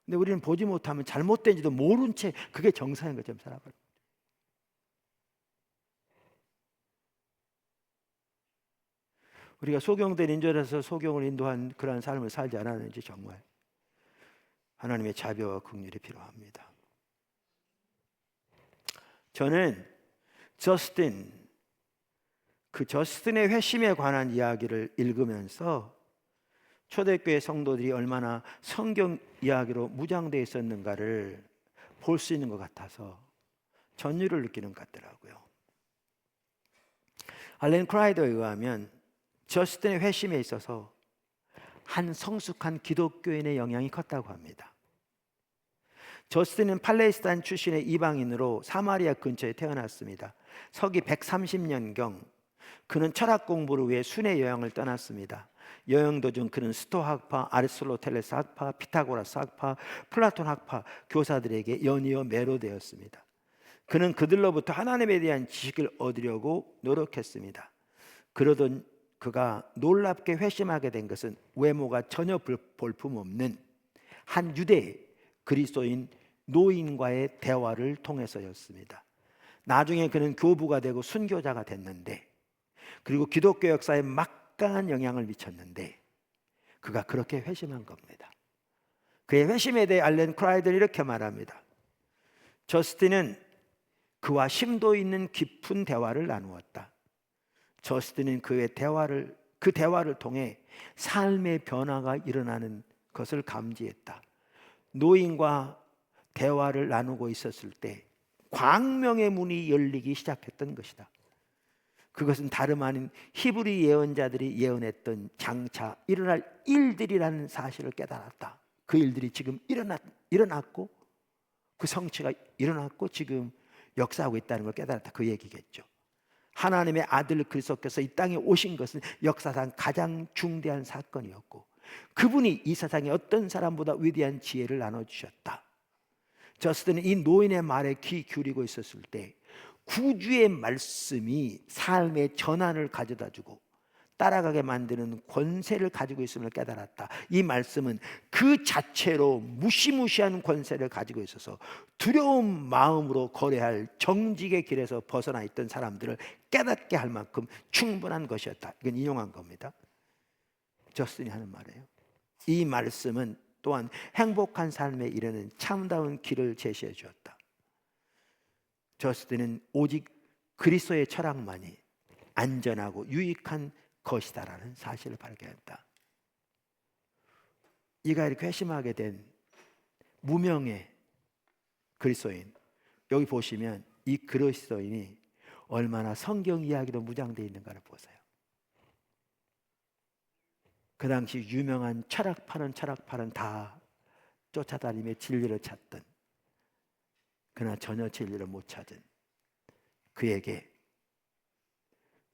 근데 우리는 보지 못하면 잘못된지도 모른 채 그게 정상인 것처럼 살아버려요. 우리가 소경된 인절에서 소경을 인도한 그러한 삶을 살지 않았는지 정말 하나님의 자비와 긍휼이 필요합니다. 저는 저스틴의 회심에 관한 이야기를 읽으면서 초대교회 성도들이 얼마나 성경 이야기로 무장되어 있었는가를 볼 수 있는 것 같아서 전율을 느끼는 것 같더라고요. 알렌 크라이더에 의하면 저스틴의 회심에 있어서 한 성숙한 기독교인의 영향이 컸다고 합니다. 저스틴은 팔레스타인 출신의 이방인으로 사마리아 근처에 태어났습니다. 서기 130년경 그는 철학 공부를 위해 순회 여행을 떠났습니다. 여행 도중 그는 스토학파, 아리스토텔레스 학파, 피타고라스 학파, 플라톤 학파 교사들에게 연이어 매료되었습니다. 그는 그들로부터 하나님에 대한 지식을 얻으려고 노력했습니다. 그러던 그가 놀랍게 회심하게 된 것은 외모가 전혀 볼품없는 한 유대 그리스도인 노인과의 대화를 통해서였습니다. 나중에 그는 교부가 되고 순교자가 됐는데, 그리고 기독교 역사에 막강한 영향을 미쳤는데 그가 그렇게 회심한 겁니다. 그의 회심에 대해 알렌 크라이더는 이렇게 말합니다. 저스틴은 그와 심도 있는 깊은 대화를 나누었다. 저스틴은 그 대화를 통해 삶의 변화가 일어나는 것을 감지했다. 노인과 대화를 나누고 있었을 때 광명의 문이 열리기 시작했던 것이다. 그것은 다름 아닌 히브리 예언자들이 예언했던 장차 일어날 일들이라는 사실을 깨달았다. 그 일들이 지금 일어났고 그 성취가 일어났고 지금 역사하고 있다는 걸 깨달았다. 그 얘기겠죠. 하나님의 아들 그리스도께서 이 땅에 오신 것은 역사상 가장 중대한 사건이었고 그분이 이 세상에 어떤 사람보다 위대한 지혜를 나눠주셨다. 저스틴은 이 노인의 말에 귀 기울이고 있었을 때 구주의 말씀이 삶의 전환을 가져다주고 따라가게 만드는 권세를 가지고 있음을 깨달았다. 이 말씀은 그 자체로 무시무시한 권세를 가지고 있어서 두려운 마음으로 거래할 정직의 길에서 벗어나 있던 사람들을 깨닫게 할 만큼 충분한 것이었다. 이건 인용한 겁니다. 저스틴이 하는 말이에요. 이 말씀은 또한 행복한 삶에 이르는 참다운 길을 제시해 주었다. 저스틴은 오직 그리스도의 철학만이 안전하고 유익한 것이다라는 사실을 발견했다. 이가 이렇게 회심하게 된 무명의 그리스도인, 여기 보시면 이 그리스도인이 얼마나 성경 이야기로 무장되어 있는가를 보세요. 그 당시 유명한 철학파는 다 쫓아다니며 진리를 찾던, 그러나 전혀 진리를 못 찾은 그에게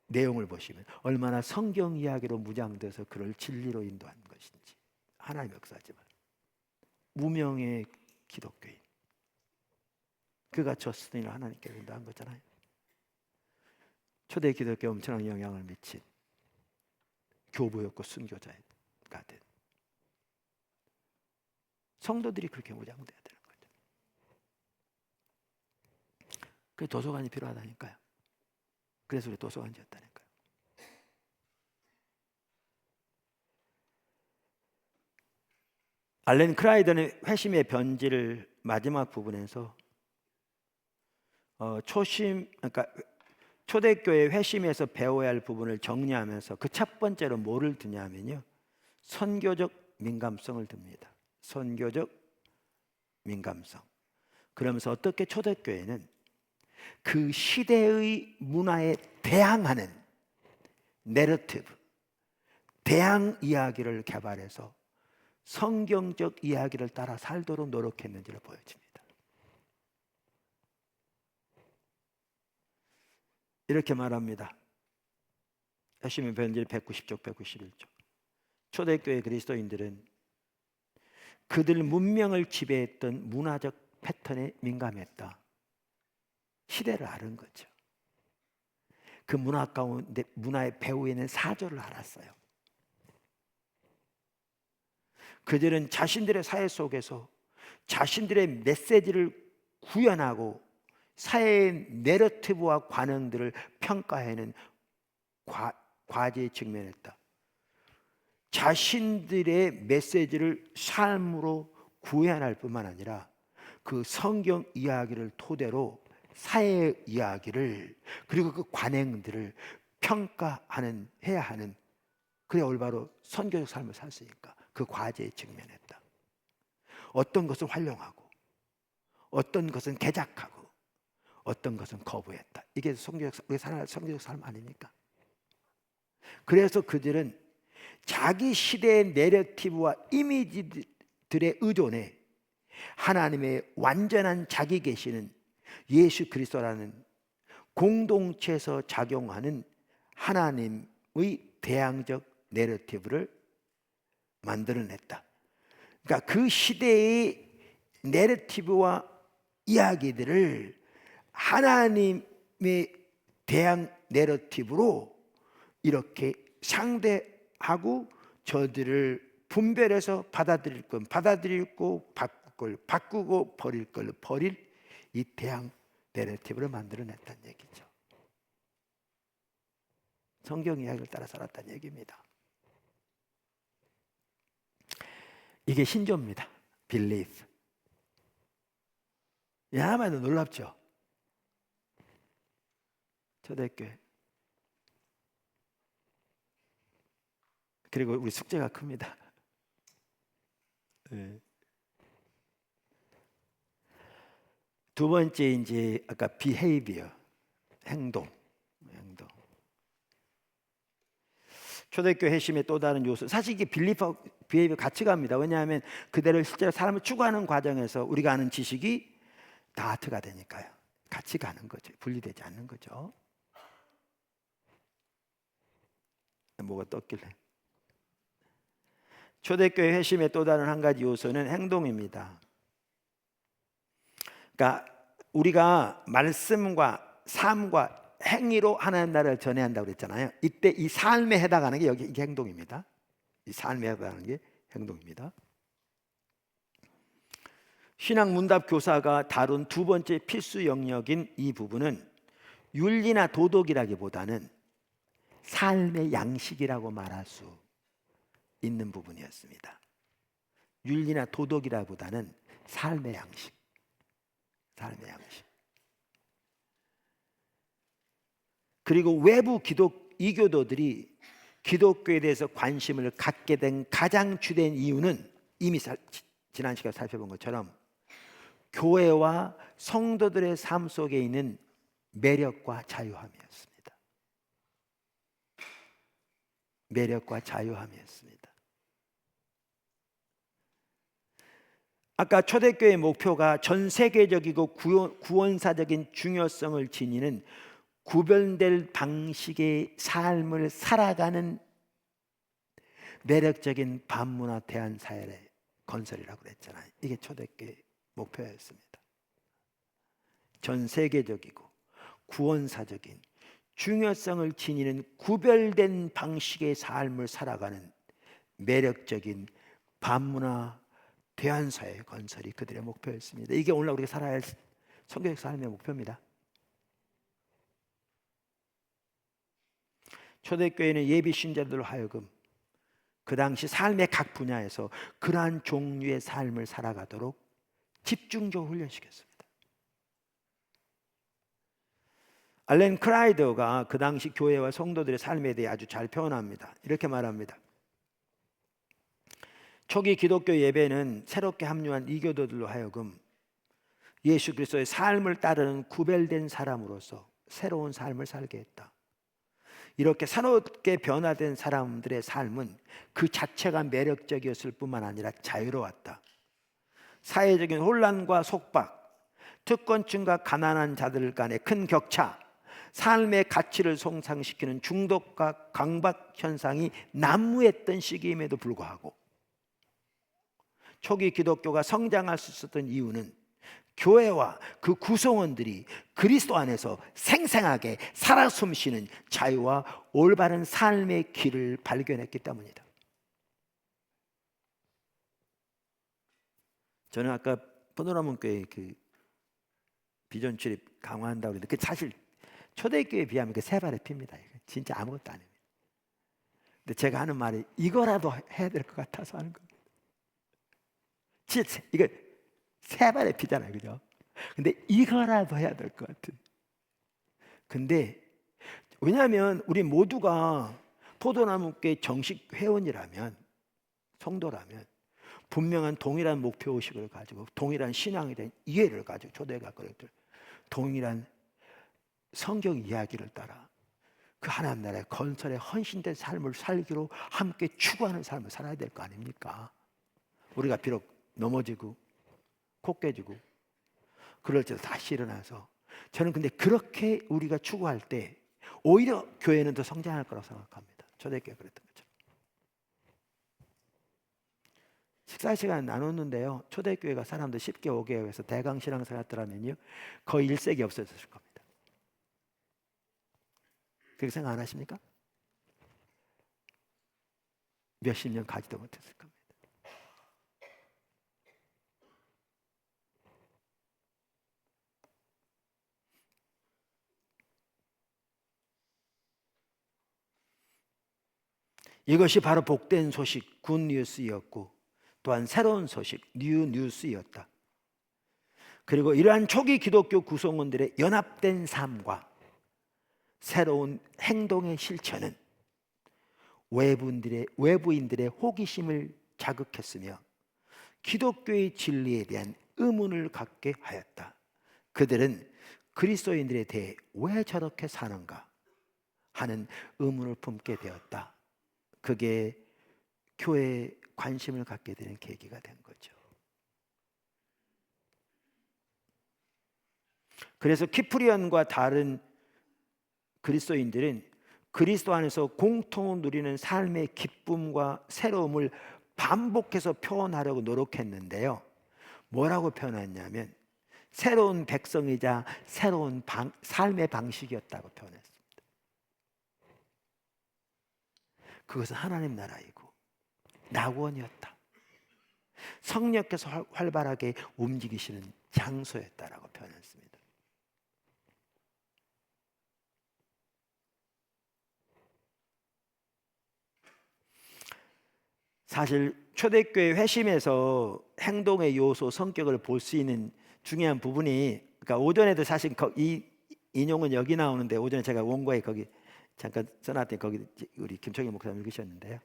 내용을 보시면 얼마나 성경 이야기로 무장돼서 그를 진리로 인도한 것인지. 하나님의 역사지만 무명의 기독교인, 그가 저스틴을 하나님께 인도한 거잖아요. 초대 기독교에 엄청난 영향을 미친 교부였고 순교자가 된 성도들이 그렇게 무장돼야 되는 거죠. 그 도서관이 필요하다니까요. 그래서 우리 도서관 지었다니까요. 알렌 크라이더는 회심의 변질을 마지막 부분에서 그러니까 초대교회 회심에서 배워야 할 부분을 정리하면서 그 첫 번째로 뭐를 드냐면요, 선교적 민감성을 듭니다. 선교적 민감성. 그러면서 어떻게 초대교회는 그 시대의 문화에 대항하는 내러티브, 대항 이야기를 개발해서 성경적 이야기를 따라 살도록 노력했는지를 보여줍니다. 이렇게 말합니다. 회심의 변질 190쪽 191쪽. 초대교회 그리스도인들은 그들 문명을 지배했던 문화적 패턴에 민감했다. 시대를 아는 거죠. 그 문화 가운데 문화의 배후에 있는 사조를 알았어요. 그들은 자신들의 사회 속에서 자신들의 메시지를 구현하고 사회의 내러티브와 관행들을 평가하는 과제에 직면했다. 자신들의 메시지를 삶으로 구현할 뿐만 아니라 그 성경 이야기를 토대로 사회 이야기를, 그리고 그 관행들을 평가하는, 해야 하는, 그래야 올바로 선교적 삶을 살 수 있으니까 그 과제에 직면했다. 어떤 것은 활용하고 어떤 것은 개작하고 어떤 것은 거부했다. 이게 우리 성교적 삶 아닙니까? 그래서 그들은 자기 시대의 내러티브와 이미지들의 의존에 하나님의 완전한 자기 계시는 예수 그리스도라는 공동체에서 작용하는 하나님의 대항적 내러티브를 만들어냈다. 그러니까 그 시대의 내러티브와 이야기들을 하나님의 대항 내러티브로 이렇게 상대하고 저들을 분별해서 받아들일 건 받아들이고 바꾸고 버릴 걸 버릴 이 대항 내러티브를 만들어냈다는 얘기죠. 성경 이야기를 따라 살았다는 얘기입니다. 이게 신조입니다. believe. 야마도 놀랍죠. 초대교회. 그리고 우리 숙제가 큽니다. 네. 두 번째 이제 아까 behavior, 행동. 초대교회 회심의 또 다른 요소. 사실 이게 behavior 같이 갑니다. 왜냐하면 그대로 실제로 사람을 추구하는 과정에서 우리가 아는 지식이 다 아트가 되니까요. 같이 가는 거죠. 분리되지 않는 거죠. 뭐가 떴길래? 초대교회 회심의 또 다른 한 가지 요소는 행동입니다. 그러니까 우리가 말씀과 삶과 행위로 하나님 나라를 전해야 한다고 그랬잖아요. 이때 이 삶에 해당하는 게 여기 이게 행동입니다. 이 삶에 해당하는 게 행동입니다. 신학 문답 교사가 다룬 두 번째 필수 영역인 이 부분은 윤리나 도덕이라기보다는 삶의 양식이라고 말할 수 있는 부분이었습니다. 윤리나 도덕이라기보다는 삶의 양식. 삶의 양식. 그리고 외부 이교도들이 기독교에 대해서 관심을 갖게 된 가장 주된 이유는 이미 지난 시간에 살펴본 것처럼 교회와 성도들의 삶 속에 있는 매력과 자유함이었습니다. 매력과 자유함이었습니다. 아까 초대교회의 목표가 전 세계적이고 구원사적인 중요성을 지니는 구별될 방식의 삶을 살아가는 매력적인 반문화 대한 사회의 건설이라고 그랬잖아요. 이게 초대교회의 목표였습니다. 전 세계적이고 구원사적인 중요성을 지니는 구별된 방식의 삶을 살아가는 매력적인 반문화 대한사회 건설이 그들의 목표였습니다. 이게 오늘 우리가 살아야 할 성경적 삶의 목표입니다. 초대교회는 예비 신자들로 하여금 그 당시 삶의 각 분야에서 그러한 종류의 삶을 살아가도록 집중적으로 훈련시켰습니다. 알렌 크라이더가 그 당시 교회와 성도들의 삶에 대해 아주 잘 표현합니다. 이렇게 말합니다. 초기 기독교 예배는 새롭게 합류한 이교도들로 하여금 예수 그리스도의 삶을 따르는 구별된 사람으로서 새로운 삶을 살게 했다. 이렇게 새롭게 변화된 사람들의 삶은 그 자체가 매력적이었을 뿐만 아니라 자유로웠다. 사회적인 혼란과 속박, 특권층과 가난한 자들 간의 큰 격차, 삶의 가치를 손상시키는 중독과 강박 현상이 난무했던 시기임에도 불구하고 초기 기독교가 성장할 수 있었던 이유는 교회와 그 구성원들이 그리스도 안에서 생생하게 살아 숨쉬는 자유와 올바른 삶의 길을 발견했기 때문이다. 저는 아까 포도나무교회 그 비전 출입 강화한다고 그랬는데 그 사실 초대교회에 비하면 그 세 발의 피입니다. 진짜 아무것도 아닙니다. 근데 제가 하는 말이 이거라도 해야 될 것 같아서 하는 겁니다. 진짜 이거 세 발의 피잖아요, 그죠? 근데 이거라도 해야 될 것 같은. 근데 왜냐하면 우리 모두가 포도나무교회 정식 회원이라면, 성도라면 분명한 동일한 목표의식을 가지고 동일한 신앙에 대한 이해를 가지고 초대가 그랬들 동일한 성경 이야기를 따라 그 하나님 나라의 건설에 헌신된 삶을 살기로 함께 추구하는 삶을 살아야 될 거 아닙니까? 우리가 비록 넘어지고 코 깨지고 그럴 때도 다시 일어나서 저는 근데 그렇게 우리가 추구할 때 오히려 교회는 더 성장할 거라고 생각합니다. 초대교회 그랬던 것처럼. 식사 시간 나눴는데요. 초대교회가 사람들 쉽게 오게 해서 대강신앙사 같더라면요 거의 일색이 없어졌을 겁니다. 그렇게 생각 안 하십니까? 몇십 년 가지도 못했을 겁니다. 이것이 바로 복된 소식, 굿뉴스였고 또한 새로운 소식, 뉴스였다. 그리고 이러한 초기 기독교 구성원들의 연합된 삶과 새로운 행동의 실천은 외부인들의 호기심을 자극했으며 기독교의 진리에 대한 의문을 갖게 하였다. 그들은 그리스도인들에 대해 왜 저렇게 사는가 하는 의문을 품게 되었다. 그게 교회에 관심을 갖게 되는 계기가 된 거죠. 그래서 키프리언과 다른 그리스도인들은 그리스도 안에서 공통으로 누리는 삶의 기쁨과 새로움을 반복해서 표현하려고 노력했는데요. 뭐라고 표현했냐면 새로운 백성이자 새로운 삶의 방식이었다고 표현했습니다. 그것은 하나님 나라이고 낙원이었다. 성령께서 활발하게 움직이시는 장소였다라고 표현했습니다. 사실 초대교회 회심에서 행동의 요소, 성격을 볼 수 있는 중요한 부분이, 그러니까 오전에도 사실 이 인용은 여기 나오는데 오전에 제가 원고에 거기 잠깐 써놨더니 거기 우리 김청희 목사님 읽으셨는데요.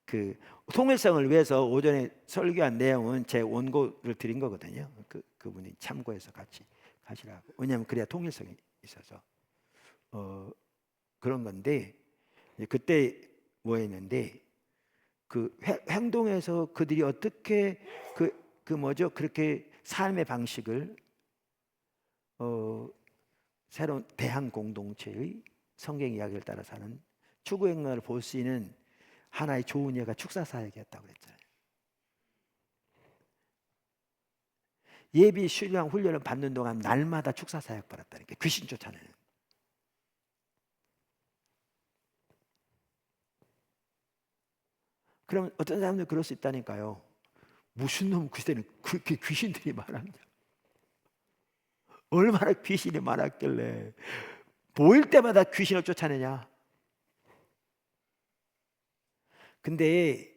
그 통일성을 위해서 오전에 설교한 내용은 제 원고를 드린 거거든요. 그분이 참고해서 같이 가시라고. 왜냐하면 그래야 통일성이 있어서 그런 건데, 그때 뭐였는데 그 행동에서 그들이 어떻게 그렇게 삶의 방식을 새로운 대한 공동체의 성경 이야기를 따라 사는 추구 행동을 볼 수 있는 하나의 좋은 예가 축사 사역이었다고 그랬잖아요. 예비 수련 훈련을 받는 동안 날마다 축사 사역 받았다니까, 귀신 쫓아내는. 그러면 어떤 사람들 그럴 수 있다니까요. 무슨 놈 그때는 그렇게 귀신들이 많았냐? 얼마나 귀신이 많았길래 보일 때마다 귀신을 쫓아내냐? 근데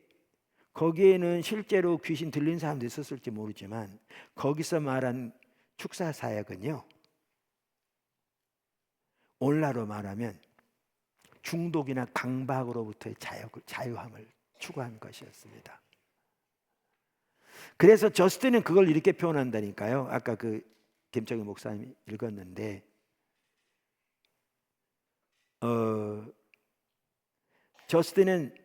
거기에는 실제로 귀신 들린 사람도 있었을지 모르지만 거기서 말한 축사 사역은요, 오늘날로 말하면 중독이나 강박으로부터의 자유함을 추구한 것이었습니다. 그래서 저스틴은 그걸 이렇게 표현한다니까요. 아까 그 김정희 목사님이 읽었는데 저스틴은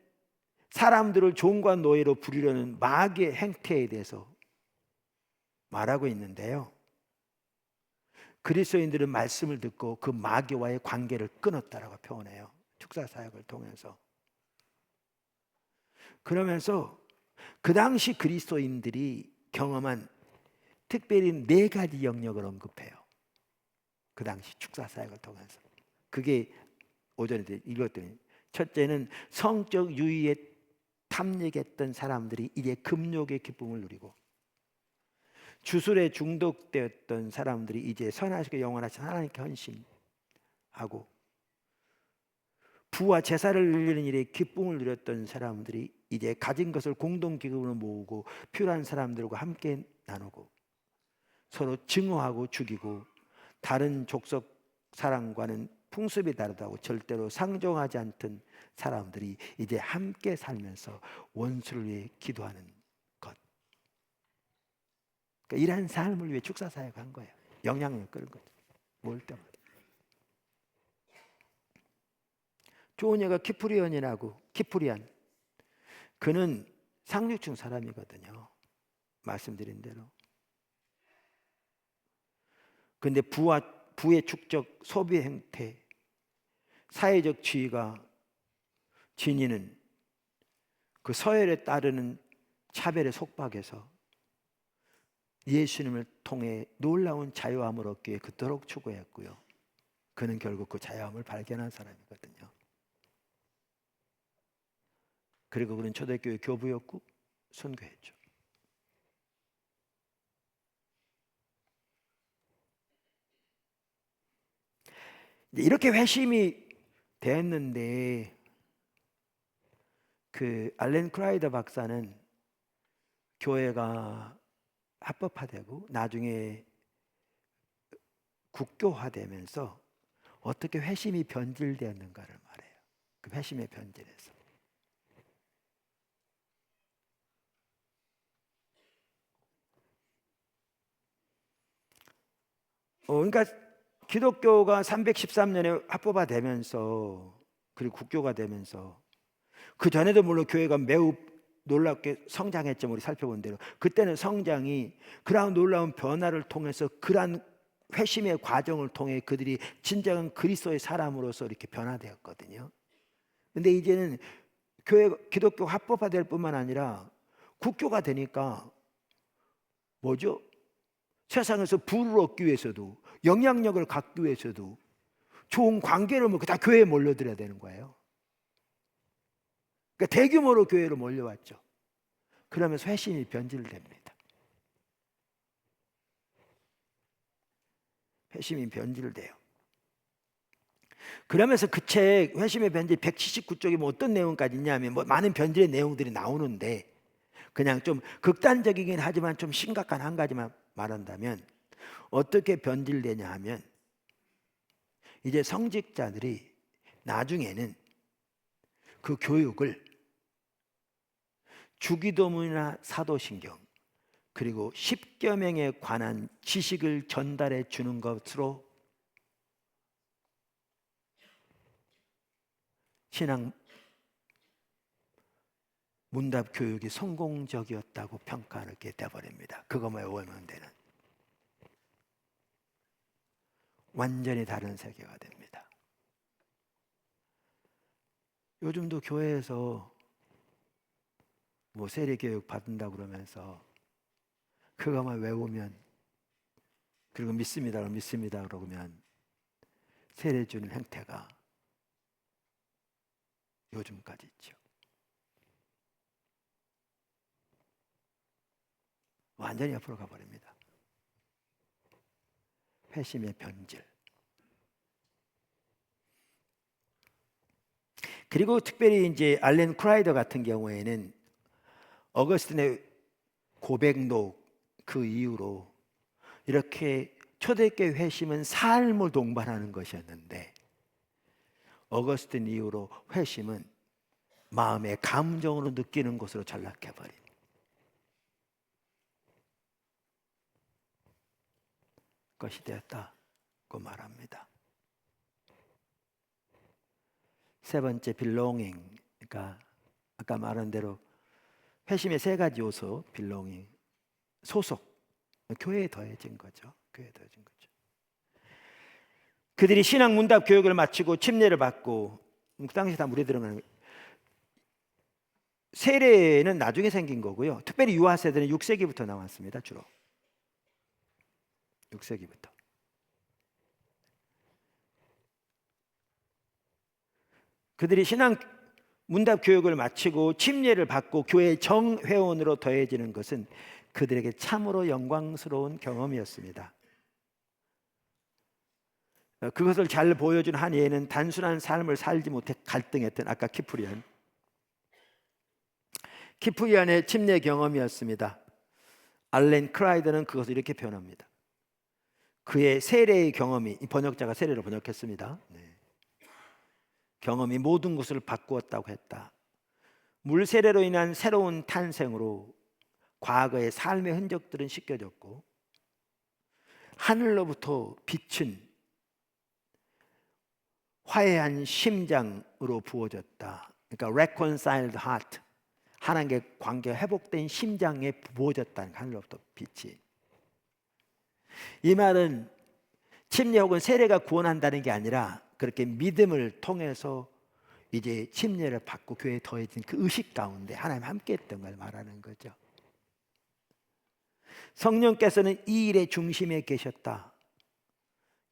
사람들을 종과 노예로 부리려는 마귀의 행태에 대해서 말하고 있는데요, 그리스도인들은 말씀을 듣고 그 마귀와의 관계를 끊었다라고 표현해요. 축사 사역을 통해서. 그러면서 그 당시 그리스도인들이 경험한 특별히 4가지 영역을 언급해요. 그 당시 축사 사역을 통해서. 그게 오전에 읽었더니, 첫째는 성적 유의에 탐닉했던 사람들이 이제 금욕의 기쁨을 누리고, 주술에 중독되었던 사람들이 이제 선하시고 영원하신 하나님께 헌신하고, 부와 제사를 늘리는 일에 기쁨을 누렸던 사람들이 이제 가진 것을 공동기금으로 모으고 필요한 사람들과 함께 나누고, 서로 증오하고 죽이고, 다른 족속 사람과는 풍습이 다르다고 절대로 상종하지 않던 사람들이 이제 함께 살면서 원수를 위해 기도하는 것. 그러니까 이러한 삶을 위해 축사 사역한 거예요. 영향력을 끌은 거죠. 모을 때마다. 좋은 예가 키프리안. 그는 상류층 사람이거든요. 말씀드린 대로. 근데 부의 축적, 소비 행태, 사회적 지위가 지니는 그 서열에 따르는 차별의 속박에서 예수님을 통해 놀라운 자유함을 얻기 위해 그토록 추구했고요. 그는 결국 그 자유함을 발견한 사람이거든요. 그리고 그는 초대교회 교부였고 선교했죠. 이렇게 회심이 됐는데 그 알렌 크라이더 박사는 교회가 합법화되고 나중에 국교화되면서 어떻게 회심이 변질되었는가를 말해요. 그 회심의 변질에서. 그러니까 기독교가 313년에 합법화되면서 그리고 국교가 되면서, 그 전에도 물론 교회가 매우 놀랍게 성장했죠. 우리 살펴본 대로 그때는 성장이 그러한 놀라운 변화를 통해서, 그러한 회심의 과정을 통해 그들이 진정한 그리스도의 사람으로서 이렇게 변화되었거든요. 근데 이제는 기독교 합법화될 뿐만 아니라 국교가 되니까 뭐죠? 세상에서 부를 얻기 위해서도, 영향력을 갖기 위해서도, 좋은 관계를 먹고 다 교회에 몰려들어야 되는 거예요. 그러니까 대규모로 교회로 몰려왔죠. 그러면서 회심이 변질됩니다. 회심이 변질돼요. 그러면서 그 책 회심의 변질 179쪽에 뭐 어떤 내용까지 있냐면 뭐 많은 변질의 내용들이 나오는데 그냥 좀 극단적이긴 하지만 좀 심각한 한 가지만 말한다면 어떻게 변질되냐 하면 이제 성직자들이 나중에는 그 교육을 주기도문이나 사도신경 그리고 십계명에 관한 지식을 전달해 주는 것으로 신앙 문답 교육이 성공적이었다고 평가하게 되어버립니다. 그것만 외우면 되는 완전히 다른 세계가 됩니다. 요즘도 교회에서 뭐 세례 교육 받는다 그러면서 그것만 외우면 그리고 믿습니다 그러면 세례 주는 행태가 요즘까지 있죠. 완전히 앞으로 가버립니다. 회심의 변질. 그리고 특별히 이제 알렌 크라이더 같은 경우에는 어거스틴의 고백록 그 이후로 이렇게 초대교회 회심은 삶을 동반하는 것이었는데 어거스틴 이후로 회심은 마음의 감정으로 느끼는 것으로 전락해버린 것이 되었다고 말합니다. 세 번째 belonging, 그러니까 아까 말한 대로 회심의 세 가지 요소, belonging, 소속, 교회에 더해진 거죠. 교회에 더해진 거죠. 그들이 신앙 문답 교육을 마치고 침례를 받고 그 당시 다 물에 들어가는 세례는 나중에 생긴 거고요. 특별히 유아 세대는 6세기부터 나왔습니다. 주로 6세기부터. 그들이 신앙 문답 교육을 마치고 침례를 받고 교회 정회원으로 더해지는 것은 그들에게 참으로 영광스러운 경험이었습니다. 그것을 잘 보여준 한 예는 단순한 삶을 살지 못해 갈등했던 아까 키프리안의 침례 경험이었습니다. 알렌 크라이더는 그것을 이렇게 표현합니다. 그의 세례의 경험이, 번역자가 세례로 번역했습니다. 경험이 모든 것을 바꾸었다고 했다. 물세례로 인한 새로운 탄생으로 과거의 삶의 흔적들은 씻겨졌고 하늘로부터 빛은 화해한 심장으로 부어졌다. 그러니까 reconciled heart, 하나님께 관계가 회복된 심장에 부어졌다는 하늘로부터 빛이. 이 말은 침례 혹은 세례가 구원한다는 게 아니라 그렇게 믿음을 통해서 이제 침례를 받고 교회에 더해진 그 의식 가운데 하나님 함께 했던 걸 말하는 거죠. 성령께서는 이 일의 중심에 계셨다.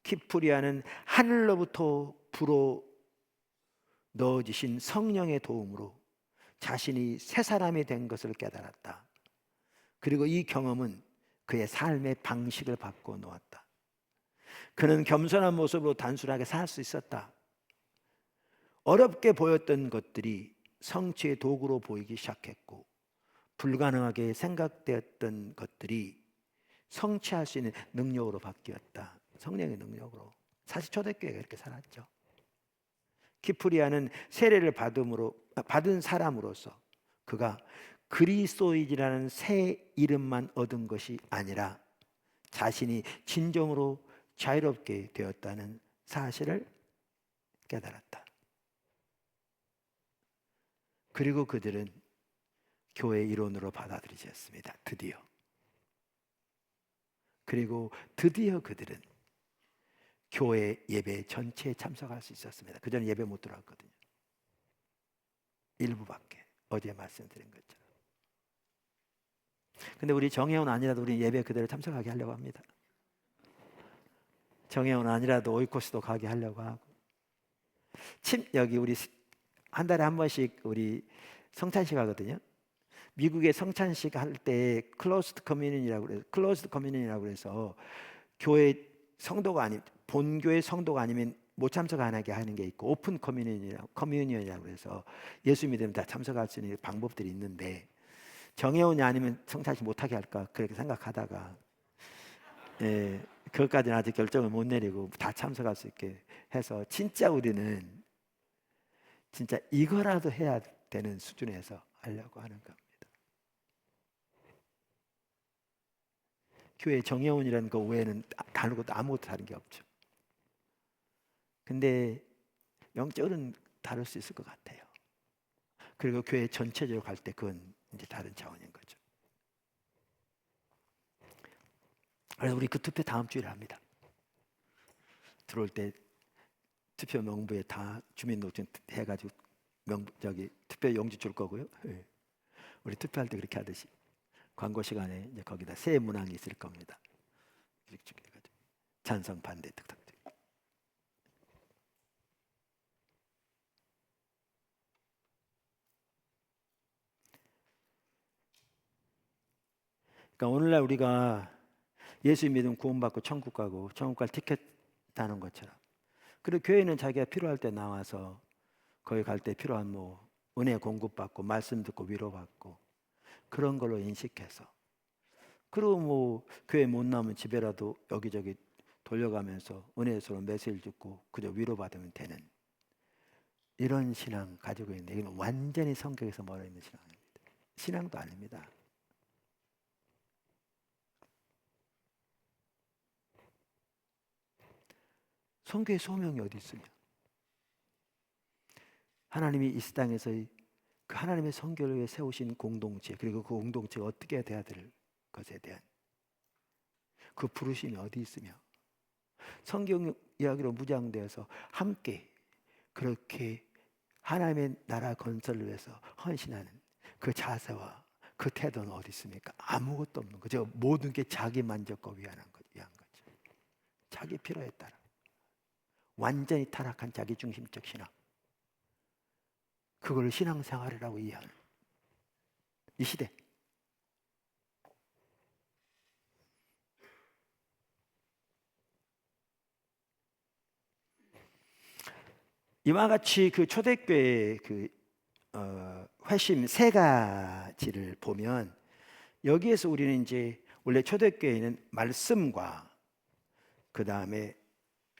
키프리아는 하늘로부터 불어 넣어주신 성령의 도움으로 자신이 새 사람이 된 것을 깨달았다. 그리고 이 경험은 그의 삶의 방식을 바꿔 놓았다. 그는 겸손한 모습으로 단순하게 살 수 있었다. 어렵게 보였던 것들이 성취의 도구로 보이기 시작했고 불가능하게 생각되었던 것들이 성취할 수 있는 능력으로 바뀌었다. 성령의 능력으로. 사실 초대교회가 이렇게 살았죠. 키프리아는 세례를 받은 사람으로서 그가 그리스도인이라는 새 이름만 얻은 것이 아니라 자신이 진정으로 자유롭게 되었다는 사실을 깨달았다. 그리고 그들은 교회 일원으로 받아들여졌습니다. 드디어. 그리고 드디어 그들은 교회 예배 전체에 참석할 수 있었습니다. 그전에 예배 못 들어갔거든요. 일부밖에. 어제 말씀드린 것처럼. 근데 우리 정혜원 아니라도 우리 예배 그대로 참석하게 하려고 합니다. 정혜원 아니라도 오이코스도 가게 하려고 하고, 여기 우리 한 달에 한 번씩 우리 성찬식 하거든요. 미국의 성찬식 할 때 클로즈드 커뮤니언이라고 그래서 교회 성도가 아닌 본교회 성도가 아니면 못 참석 안 하게 하는 게 있고, 오픈 커뮤니언이라고 그래서 예수 믿으면 다 참석할 수 있는 방법들이 있는데, 정혜원이 아니면 성찬식 못 하게 할까 그렇게 생각하다가 그것까지는 아직 결정을 못 내리고 다 참석할 수 있게 해서, 진짜 우리는 진짜 이거라도 해야 되는 수준에서 하려고 하는 겁니다. 교회 정혜원이라는 거 외에는 다른 것도 아무것도 다른 게 없죠. 근데 영적으로는 다룰 수 있을 것 같아요. 그리고 교회 전체적으로 갈 때 그건 이제 다른 차원인 거죠. 그래서 우리 그 투표 다음 주일에 합니다. 들어올 때 투표 명부에 다 주민등록증 해가지고 투표 용지 줄 거고요. 우리 투표할 때 그렇게 하듯이 광고 시간에 이제 거기다 새 문항이 있을 겁니다. 찬성, 반대, 득탁. 그러니까 오늘날 우리가 예수 믿으면 구원받고 천국 가고 천국 갈 티켓 타는 것처럼, 그리고 교회는 자기가 필요할 때 나와서 거기 갈 때 필요한 은혜 공급받고 말씀 듣고 위로받고 그런 걸로 인식해서, 그리고 교회 못 나오면 집에라도 여기저기 돌려가면서 은혜스러운 메시지를 듣고 그저 위로받으면 되는 이런 신앙 가지고 있는데, 이건 완전히 성경에서 멀어 있는 신앙입니다. 신앙도 아닙니다. 성교의 소명이 어디 있으며, 하나님이 이 땅에서 그 하나님의 성교를 위해 세우신 공동체, 그리고 그 공동체가 어떻게 돼야 될 것에 대한 그 부르심이 어디 있으며, 성경 이야기로 무장되어서 함께 그렇게 하나님의 나라 건설을 위해서 헌신하는 그 자세와 그 태도는 어디 있습니까? 아무것도 없는 거죠. 모든 게 자기 만족과 위한 거죠. 자기 필요에 따라 완전히 타락한 자기중심적 신앙, 그걸 신앙생활이라고 이해하는 이 시대. 이와 같이 그 초대교회의 회심 세 가지를 보면, 여기에서 우리는 이제 원래 초대교회는 말씀과 그 다음에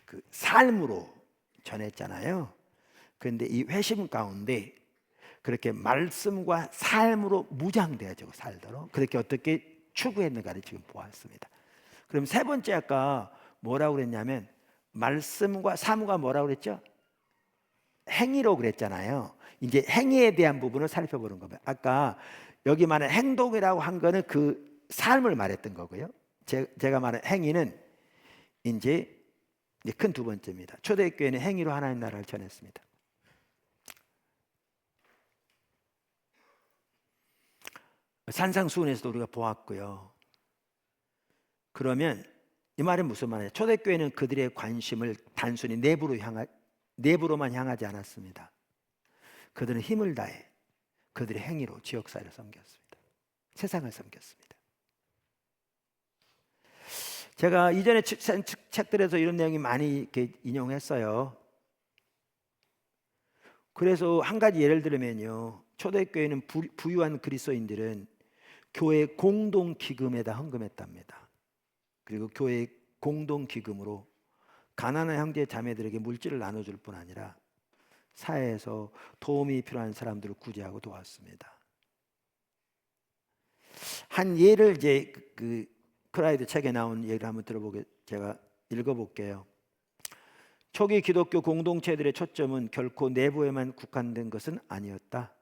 그 삶으로 전했잖아요. 그런데 이 회심 가운데 그렇게 말씀과 삶으로 무장되어지고 살도록 그렇게 어떻게 추구했는가를 지금 보았습니다. 그럼 세 번째 아까 뭐라고 그랬냐면, 말씀과 삶과 뭐라고 그랬죠? 행위로 그랬잖아요. 이제 행위에 대한 부분을 살펴보는 겁니다. 아까 여기 말한 행동이라고 한 거는 그 삶을 말했던 거고요. 제가 말한 행위는 이제 큰 두 번째입니다. 초대교회는 행위로 하나님 나라를 전했습니다. 산상수훈에서도 우리가 보았고요. 그러면 이 말은 무슨 말이에요? 초대교회는 그들의 관심을 단순히 내부로만 향하지 않았습니다. 그들은 힘을 다해 그들의 행위로 지역사회를 섬겼습니다. 세상을 섬겼습니다. 제가 이전에 책들에서 이런 내용이 많이 이렇게 인용했어요. 그래서 한 가지 예를 들면요, 초대교회는 부유한 그리스도인들은 교회 공동 기금에다 헌금했답니다. 그리고 교회 공동 기금으로 가난한 형제 자매들에게 물질을 나눠줄 뿐 아니라 사회에서 도움이 필요한 사람들을 구제하고 도왔습니다. 한 예를 이제 그 크라이드 책에 나온 예를 한번 제가 읽어볼게요. 초기 기독교 공동체들의 초점은 결코 내부에만 국한된 것은 아니었다.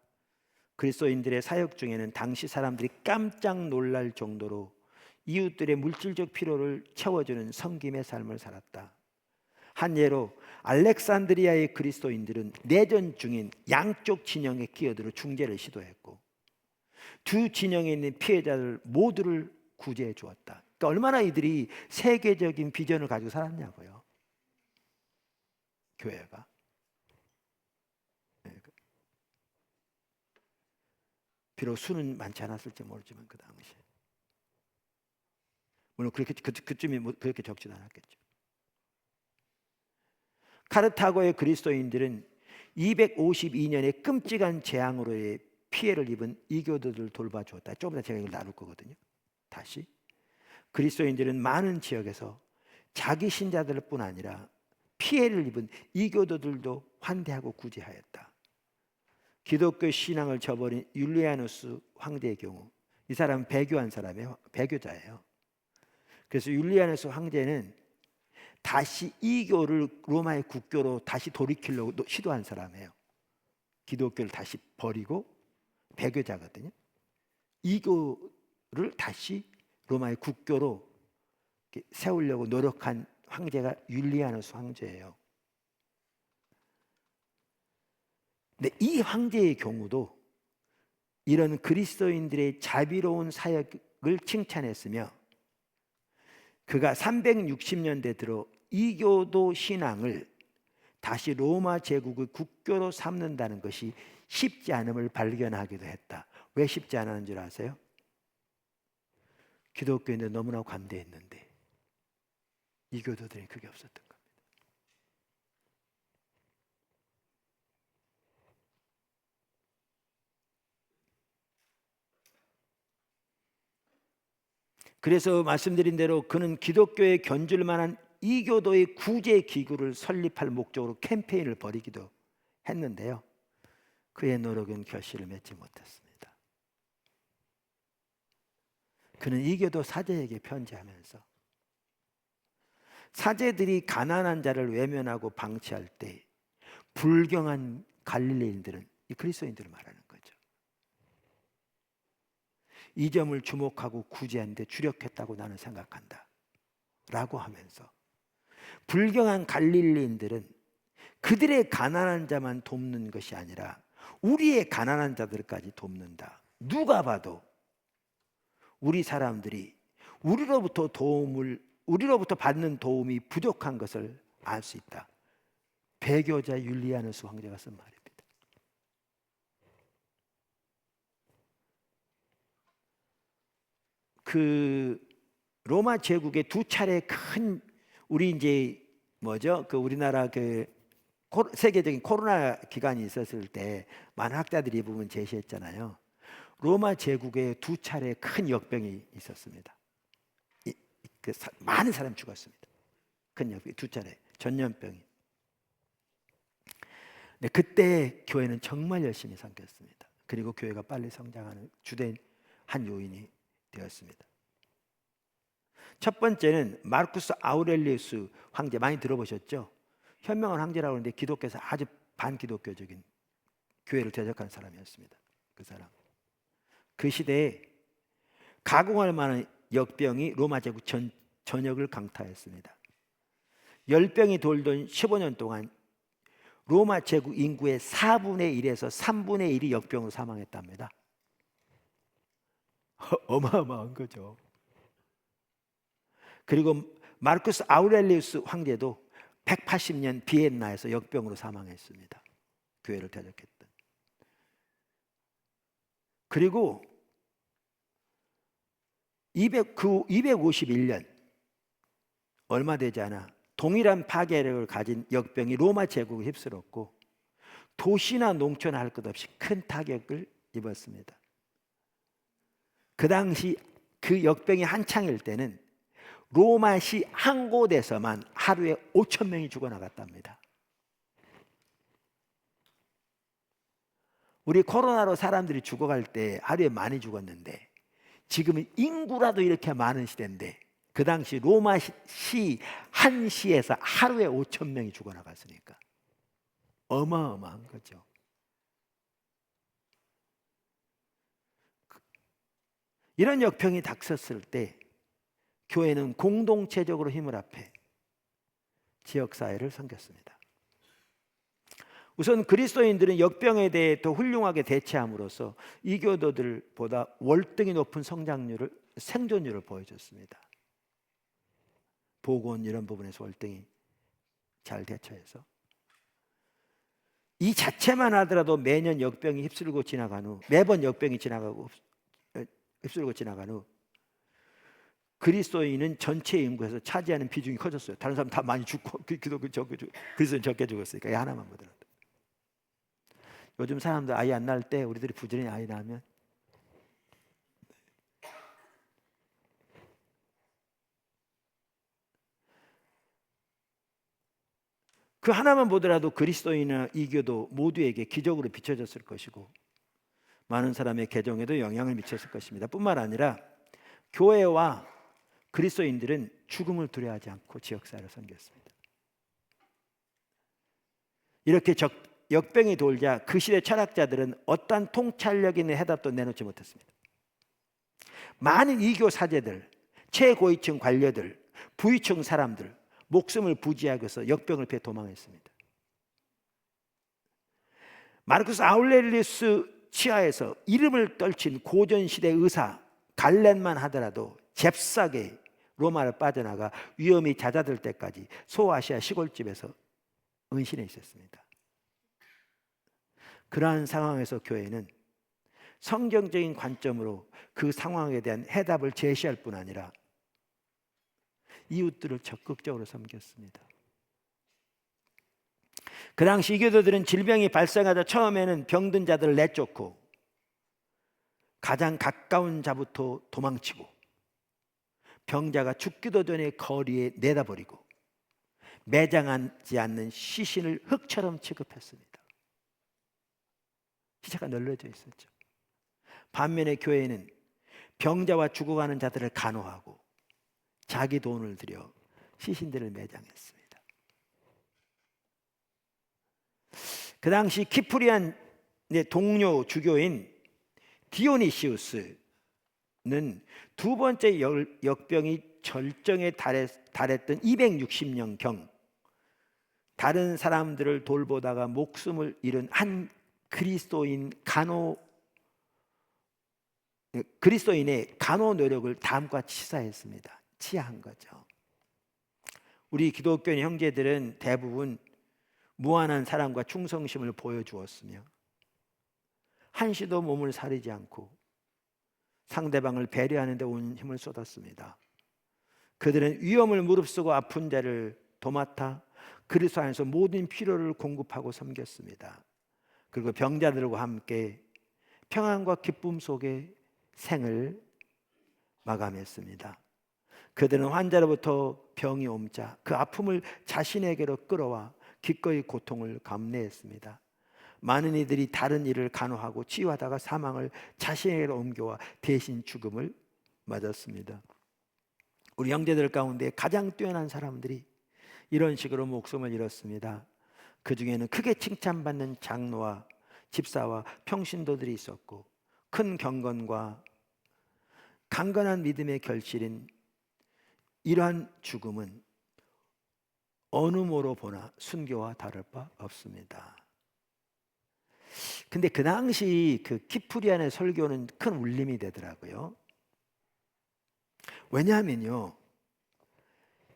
그리스도인들의 사역 중에는 당시 사람들이 깜짝 놀랄 정도로 이웃들의 물질적 필요를 채워주는 섬김의 삶을 살았다. 한 예로 알렉산드리아의 그리스도인들은 내전 중인 양쪽 진영에 끼어들어 중재를 시도했고, 두 진영에 있는 피해자들 모두를 구제해 주었다. 그러니까 얼마나 이들이 세계적인 비전을 가지고 살았냐고요. 교회가. 비록 수는 많지 않았을지 모르지만 그 당시에. 물론 그렇게 그쯤이 그렇게 적진 않았겠죠. 카르타고의 그리스도인들은 252년에 끔찍한 재앙으로의 피해를 입은 이교도들을 돌봐주었다. 조금 더 제가 이걸 나눌 거거든요. 다시 그리스도인들은 많은 지역에서 자기 신자들 뿐 아니라 피해를 입은 이교도들도 환대하고 구제하였다. 기독교 신앙을 저버린 율리아누스 황제의 경우, 이 사람은 배교한 사람이에요. 배교자예요. 그래서 율리아누스 황제는 다시 이교를 로마의 국교로 다시 돌이키려고 시도한 사람이에요. 기독교를 다시 버리고 배교자거든요. 이교를 다시 로마의 국교로 세우려고 노력한 황제가 율리아누스 황제예요. 근데 이 황제의 경우도 이런 그리스도인들의 자비로운 사역을 칭찬했으며, 그가 360년대 들어 이교도 신앙을 다시 로마 제국의 국교로 삼는다는 것이 쉽지 않음을 발견하기도 했다. 왜 쉽지 않았는 줄 아세요? 기독교인들 너무나 관대했는데 이교도들이 그게 없었던 겁니다. 그래서 말씀드린 대로 그는 기독교에 견줄 만한 이교도의 구제 기구를 설립할 목적으로 캠페인을 벌이기도 했는데요. 그의 노력은 결실을 맺지 못했습니다. 그는 이교도 사제에게 편지하면서 사제들이 가난한 자를 외면하고 방치할 때 불경한 갈릴레인들은 이 그리스도인들을 말하는 거죠. 이 점을 주목하고 구제하는 데 주력했다고 나는 생각한다 라고 하면서, 불경한 갈릴리인들은 그들의 가난한 자만 돕는 것이 아니라 우리의 가난한 자들까지 돕는다. 누가 봐도 우리 사람들이 우리로부터 받는 도움이 부족한 것을 알 수 있다. 배교자 율리아누스 황제가 쓴 말입니다. 그 로마 제국의 두 차례 큰, 우리 이제 뭐죠? 그 우리나라 그 세계적인 코로나 기간이 있었을 때 많은 학자들이 이 부분 제시했잖아요. 로마 제국에 두 차례 큰 역병이 있었습니다. 많은 사람이 죽었습니다. 큰 역병, 두 차례 전염병이. 네, 그때 교회는 정말 열심히 섬겼습니다. 그리고 교회가 빨리 성장하는 주된 한 요인이 되었습니다. 첫 번째는 마르쿠스 아우렐리우스 황제, 많이 들어보셨죠? 현명한 황제라고 하는데 기독교에서 아주 반기독교적인 교회를 대적한 사람이었습니다. 그 사람. 그 시대에 가공할 만한 역병이 로마 제국 전역을 강타했습니다. 열병이 돌던 15년 동안 로마 제국 인구의 4분의 1에서 3분의 1이 역병으로 사망했답니다. 어마어마한 거죠. 그리고 마르쿠스 아우렐리우스 황제도 180년 비엔나에서 역병으로 사망했습니다. 교회를 대적했던. 그리고 251년, 얼마 되지 않아 동일한 파괴력을 가진 역병이 로마 제국을 휩쓸었고 도시나 농촌 할 것 없이 큰 타격을 입었습니다. 그 당시 그 역병이 한창일 때는 로마시 한 곳에서만 하루에 5천 명이 죽어나갔답니다. 우리 코로나로 사람들이 죽어갈 때 하루에 많이 죽었는데, 지금은 인구라도 이렇게 많은 시대인데 그 당시 로마시 한 시에서 하루에 5천 명이 죽어나갔으니까 어마어마한 거죠. 이런 역병이 닥쳤을 때 교회는 공동체적으로 힘을 합해 지역사회를 섬겼습니다. 우선 그리스도인들은 역병에 대해 더 훌륭하게 대처함으로써 이교도들보다 월등히 높은 생존율을 보여줬습니다. 보건 이런 부분에서 월등히 잘 대처해서 이 자체만 하더라도 매번 역병이 휩쓸고 지나간 후 그리스도인은 전체 인구에서 차지하는 비중이 커졌어요. 다른 사람 다 많이 죽고 그리스도인 적게 죽었으니까 이 하나만 보더라도. 요즘 사람들 아이 안 낳을 때 우리들이 부지런히 아이 낳으면 그 하나만 보더라도 그리스도인이나 이교도 모두에게 기적으로 비춰졌을 것이고 많은 사람의 개종에도 영향을 미쳤을 것입니다. 뿐만 아니라 교회와 그리스도인들은 죽음을 두려워하지 않고 지역사회를 섬겼습니다. 이렇게 역병이 돌자 그 시대 철학자들은 어떠한 통찰력 있는 해답도 내놓지 못했습니다. 많은 이교 사제들, 최고위층 관료들, 부위층 사람들 목숨을 부지하기 위해서 역병을 피해 도망했습니다. 마르쿠스 아울렐리우스 치하에서 이름을 떨친 고전시대 의사 갈렌만 하더라도 잽싸게 로마를 빠져나가 위험이 잦아들 때까지 소아시아 시골집에서 은신해 있었습니다. 그러한 상황에서 교회는 성경적인 관점으로 그 상황에 대한 해답을 제시할 뿐 아니라 이웃들을 적극적으로 섬겼습니다. 그 당시 이교도들은 질병이 발생하자 처음에는 병든 자들을 내쫓고 가장 가까운 자부터 도망치고 병자가 죽기도 전에 거리에 내다버리고 매장하지 않는 시신을 흙처럼 취급했습니다. 시체가 널려져 있었죠. 반면에 교회는 병자와 죽어가는 자들을 간호하고 자기 돈을 들여 시신들을 매장했습니다. 그 당시 키프리안 동료 주교인 디오니시우스는 두 번째 역병이 절정에 달했던 260년경 다른 사람들을 돌보다가 목숨을 잃은 한 그리스도인의 간호 노력을 다음과 치사했습니다. 치하한 거죠. 우리 기독교인 형제들은 대부분 무한한 사랑과 충성심을 보여주었으며 한시도 몸을 사리지 않고 상대방을 배려하는 데 온 힘을 쏟았습니다. 그들은 위험을 무릅쓰고 아픈 자를 도맡아 그리스도 안에서 모든 필요를 공급하고 섬겼습니다. 그리고 병자들과 함께 평안과 기쁨 속에 생을 마감했습니다. 그들은 환자로부터 병이 옮자 그 아픔을 자신에게로 끌어와 기꺼이 고통을 감내했습니다. 많은 이들이 다른 이를 간호하고 치유하다가 사망을 자신에게로 옮겨와 대신 죽음을 맞았습니다. 우리 형제들 가운데 가장 뛰어난 사람들이 이런 식으로 목숨을 잃었습니다. 그 중에는 크게 칭찬받는 장로와 집사와 평신도들이 있었고 큰 경건과 강건한 믿음의 결실인 이러한 죽음은 어느 모로 보나 순교와 다를 바 없습니다. 근데 그 당시 그 키프리안의 설교는 큰 울림이 되더라고요. 왜냐하면요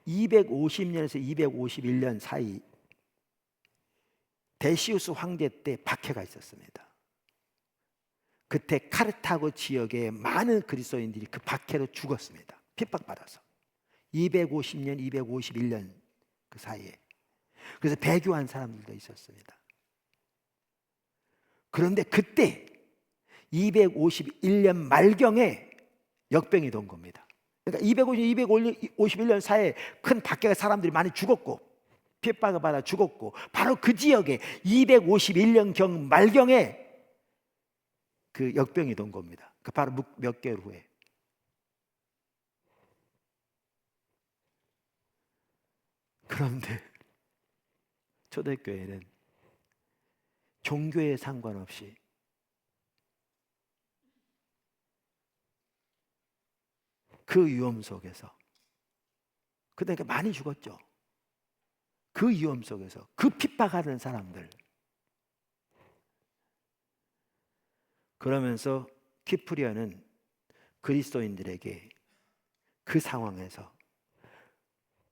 250년에서 251년 사이 데시우스 황제 때 박해가 있었습니다. 그때 카르타고 지역의 많은 그리스도인들이 그 박해로 죽었습니다. 핍박받아서 250년, 251년 그 사이에. 그래서 배교한 사람들도 있었습니다. 그런데 그때 251년 말경에 역병이 돈 겁니다. 그러니까 251년 사이에 큰 박해가 사람들이 많이 죽었고 핍박을 받아 죽었고 바로 그 지역에 251년경 말경에 그 역병이 돈 겁니다. 그 바로 몇 개월 후에. 그런데 초대교회는 종교에 상관없이 그 위험 속에서 그러니까 많이 죽었죠. 그 위험 속에서 그 핍박하는 사람들 그러면서 키프리어는 그리스도인들에게 그 상황에서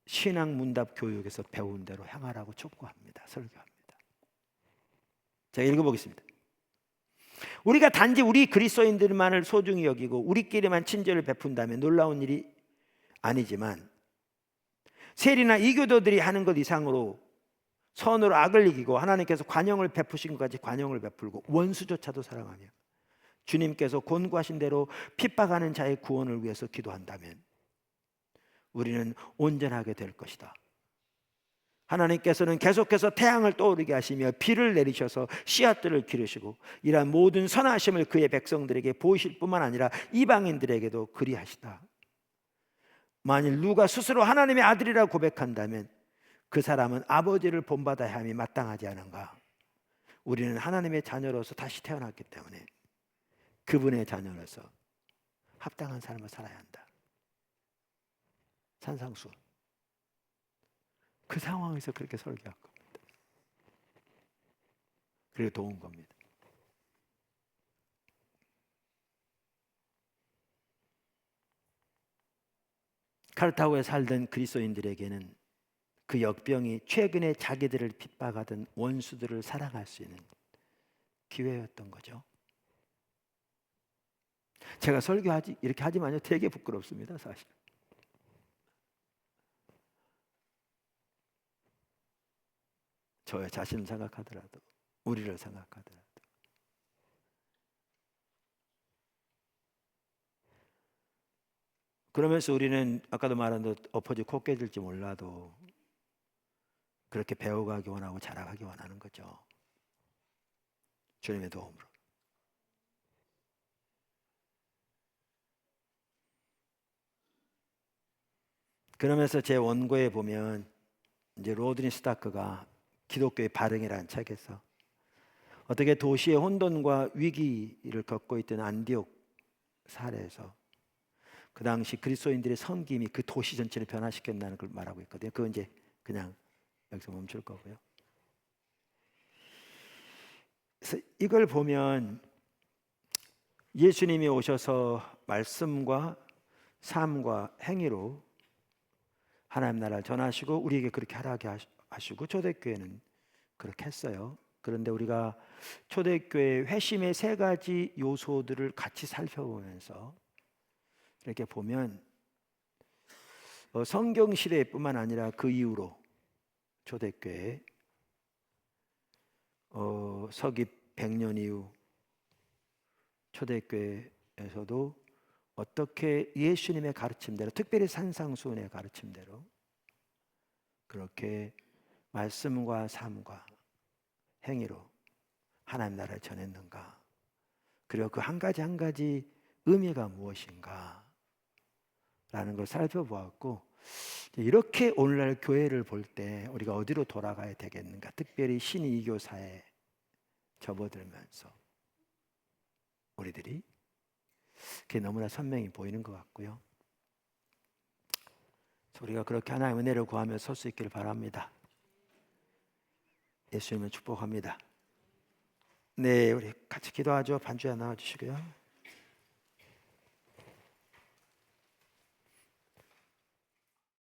신앙 문답 교육에서 배운 대로 행하라고 촉구합니다. 설교합니다. 제가 읽어보겠습니다. 우리가 단지 우리 그리스도인들만을 소중히 여기고 우리끼리만 친절을 베푼다면 놀라운 일이 아니지만, 세리나 이교도들이 하는 것 이상으로 선으로 악을 이기고 하나님께서 관용을 베푸신 것까지 관용을 베풀고 원수조차도 사랑하며 주님께서 권고하신 대로 핍박하는 자의 구원을 위해서 기도한다면 우리는 온전하게 될 것이다. 하나님께서는 계속해서 태양을 떠오르게 하시며 비를 내리셔서 씨앗들을 기르시고 이러한 모든 선하심을 그의 백성들에게 보이실 뿐만 아니라 이방인들에게도 그리하시다. 만일 누가 스스로 하나님의 아들이라 고백한다면 그 사람은 아버지를 본받아야 함이 마땅하지 않은가? 우리는 하나님의 자녀로서 다시 태어났기 때문에 그분의 자녀로서 합당한 삶을 살아야 한다. 산상수. 그 상황에서 그렇게 설교한 겁니다. 그리고 도운 겁니다. 카르타고에 살던 그리스도인들에게는 그 역병이 최근에 자기들을 핍박하던 원수들을 사랑할 수 있는 기회였던 거죠. 제가 설교하지 이렇게 하지만요, 되게 부끄럽습니다, 사실. 저의 자신을 생각하더라도, 우리를 생각하더라도. 그러면서 우리는 아까도 말한 대로 엎어지 코 깨질지 몰라도 그렇게 배워가기 원하고 자라가기 원하는 거죠. 주님의 도움으로. 그러면서 제 원고에 보면 이제 로드니 스타크가 기독교의 발흥이라는 책에서 어떻게 도시의 혼돈과 위기를 겪고 있던 안디옥 사례에서 그 당시 그리스도인들의 섬김이 그 도시 전체를 변화시켰다는 걸 말하고 있거든요. 그건 이제 그냥 여기서 멈출 거고요. 그래서 이걸 보면 예수님이 오셔서 말씀과 삶과 행위로 하나님 나라를 전하시고 우리에게 그렇게 하라게 하시고 초대교회는 그렇게 했어요. 그런데 우리가 초대교회 회심의 세 가지 요소들을 같이 살펴보면서 이렇게 보면 성경 시대뿐만 아니라 그 이후로 초대교회 서기 100년 이후 초대교회에서도 어떻게 예수님의 가르침대로, 특별히 산상수훈의 가르침대로 그렇게 말씀과 삶과 행위로 하나님 나라를 전했는가, 그리고 그 한 가지 한 가지 의미가 무엇인가 라는 걸 살펴보았고, 이렇게 오늘날 교회를 볼 때 우리가 어디로 돌아가야 되겠는가, 특별히 신이교사에 접어들면서 우리들이 그게 너무나 선명히 보이는 것 같고요. 우리가 그렇게 하나님의 은혜를 구하며 설 수 있기를 바랍니다. 예수님을 축복합니다. 네, 우리 같이 기도하죠. 반주에 나와주시고요.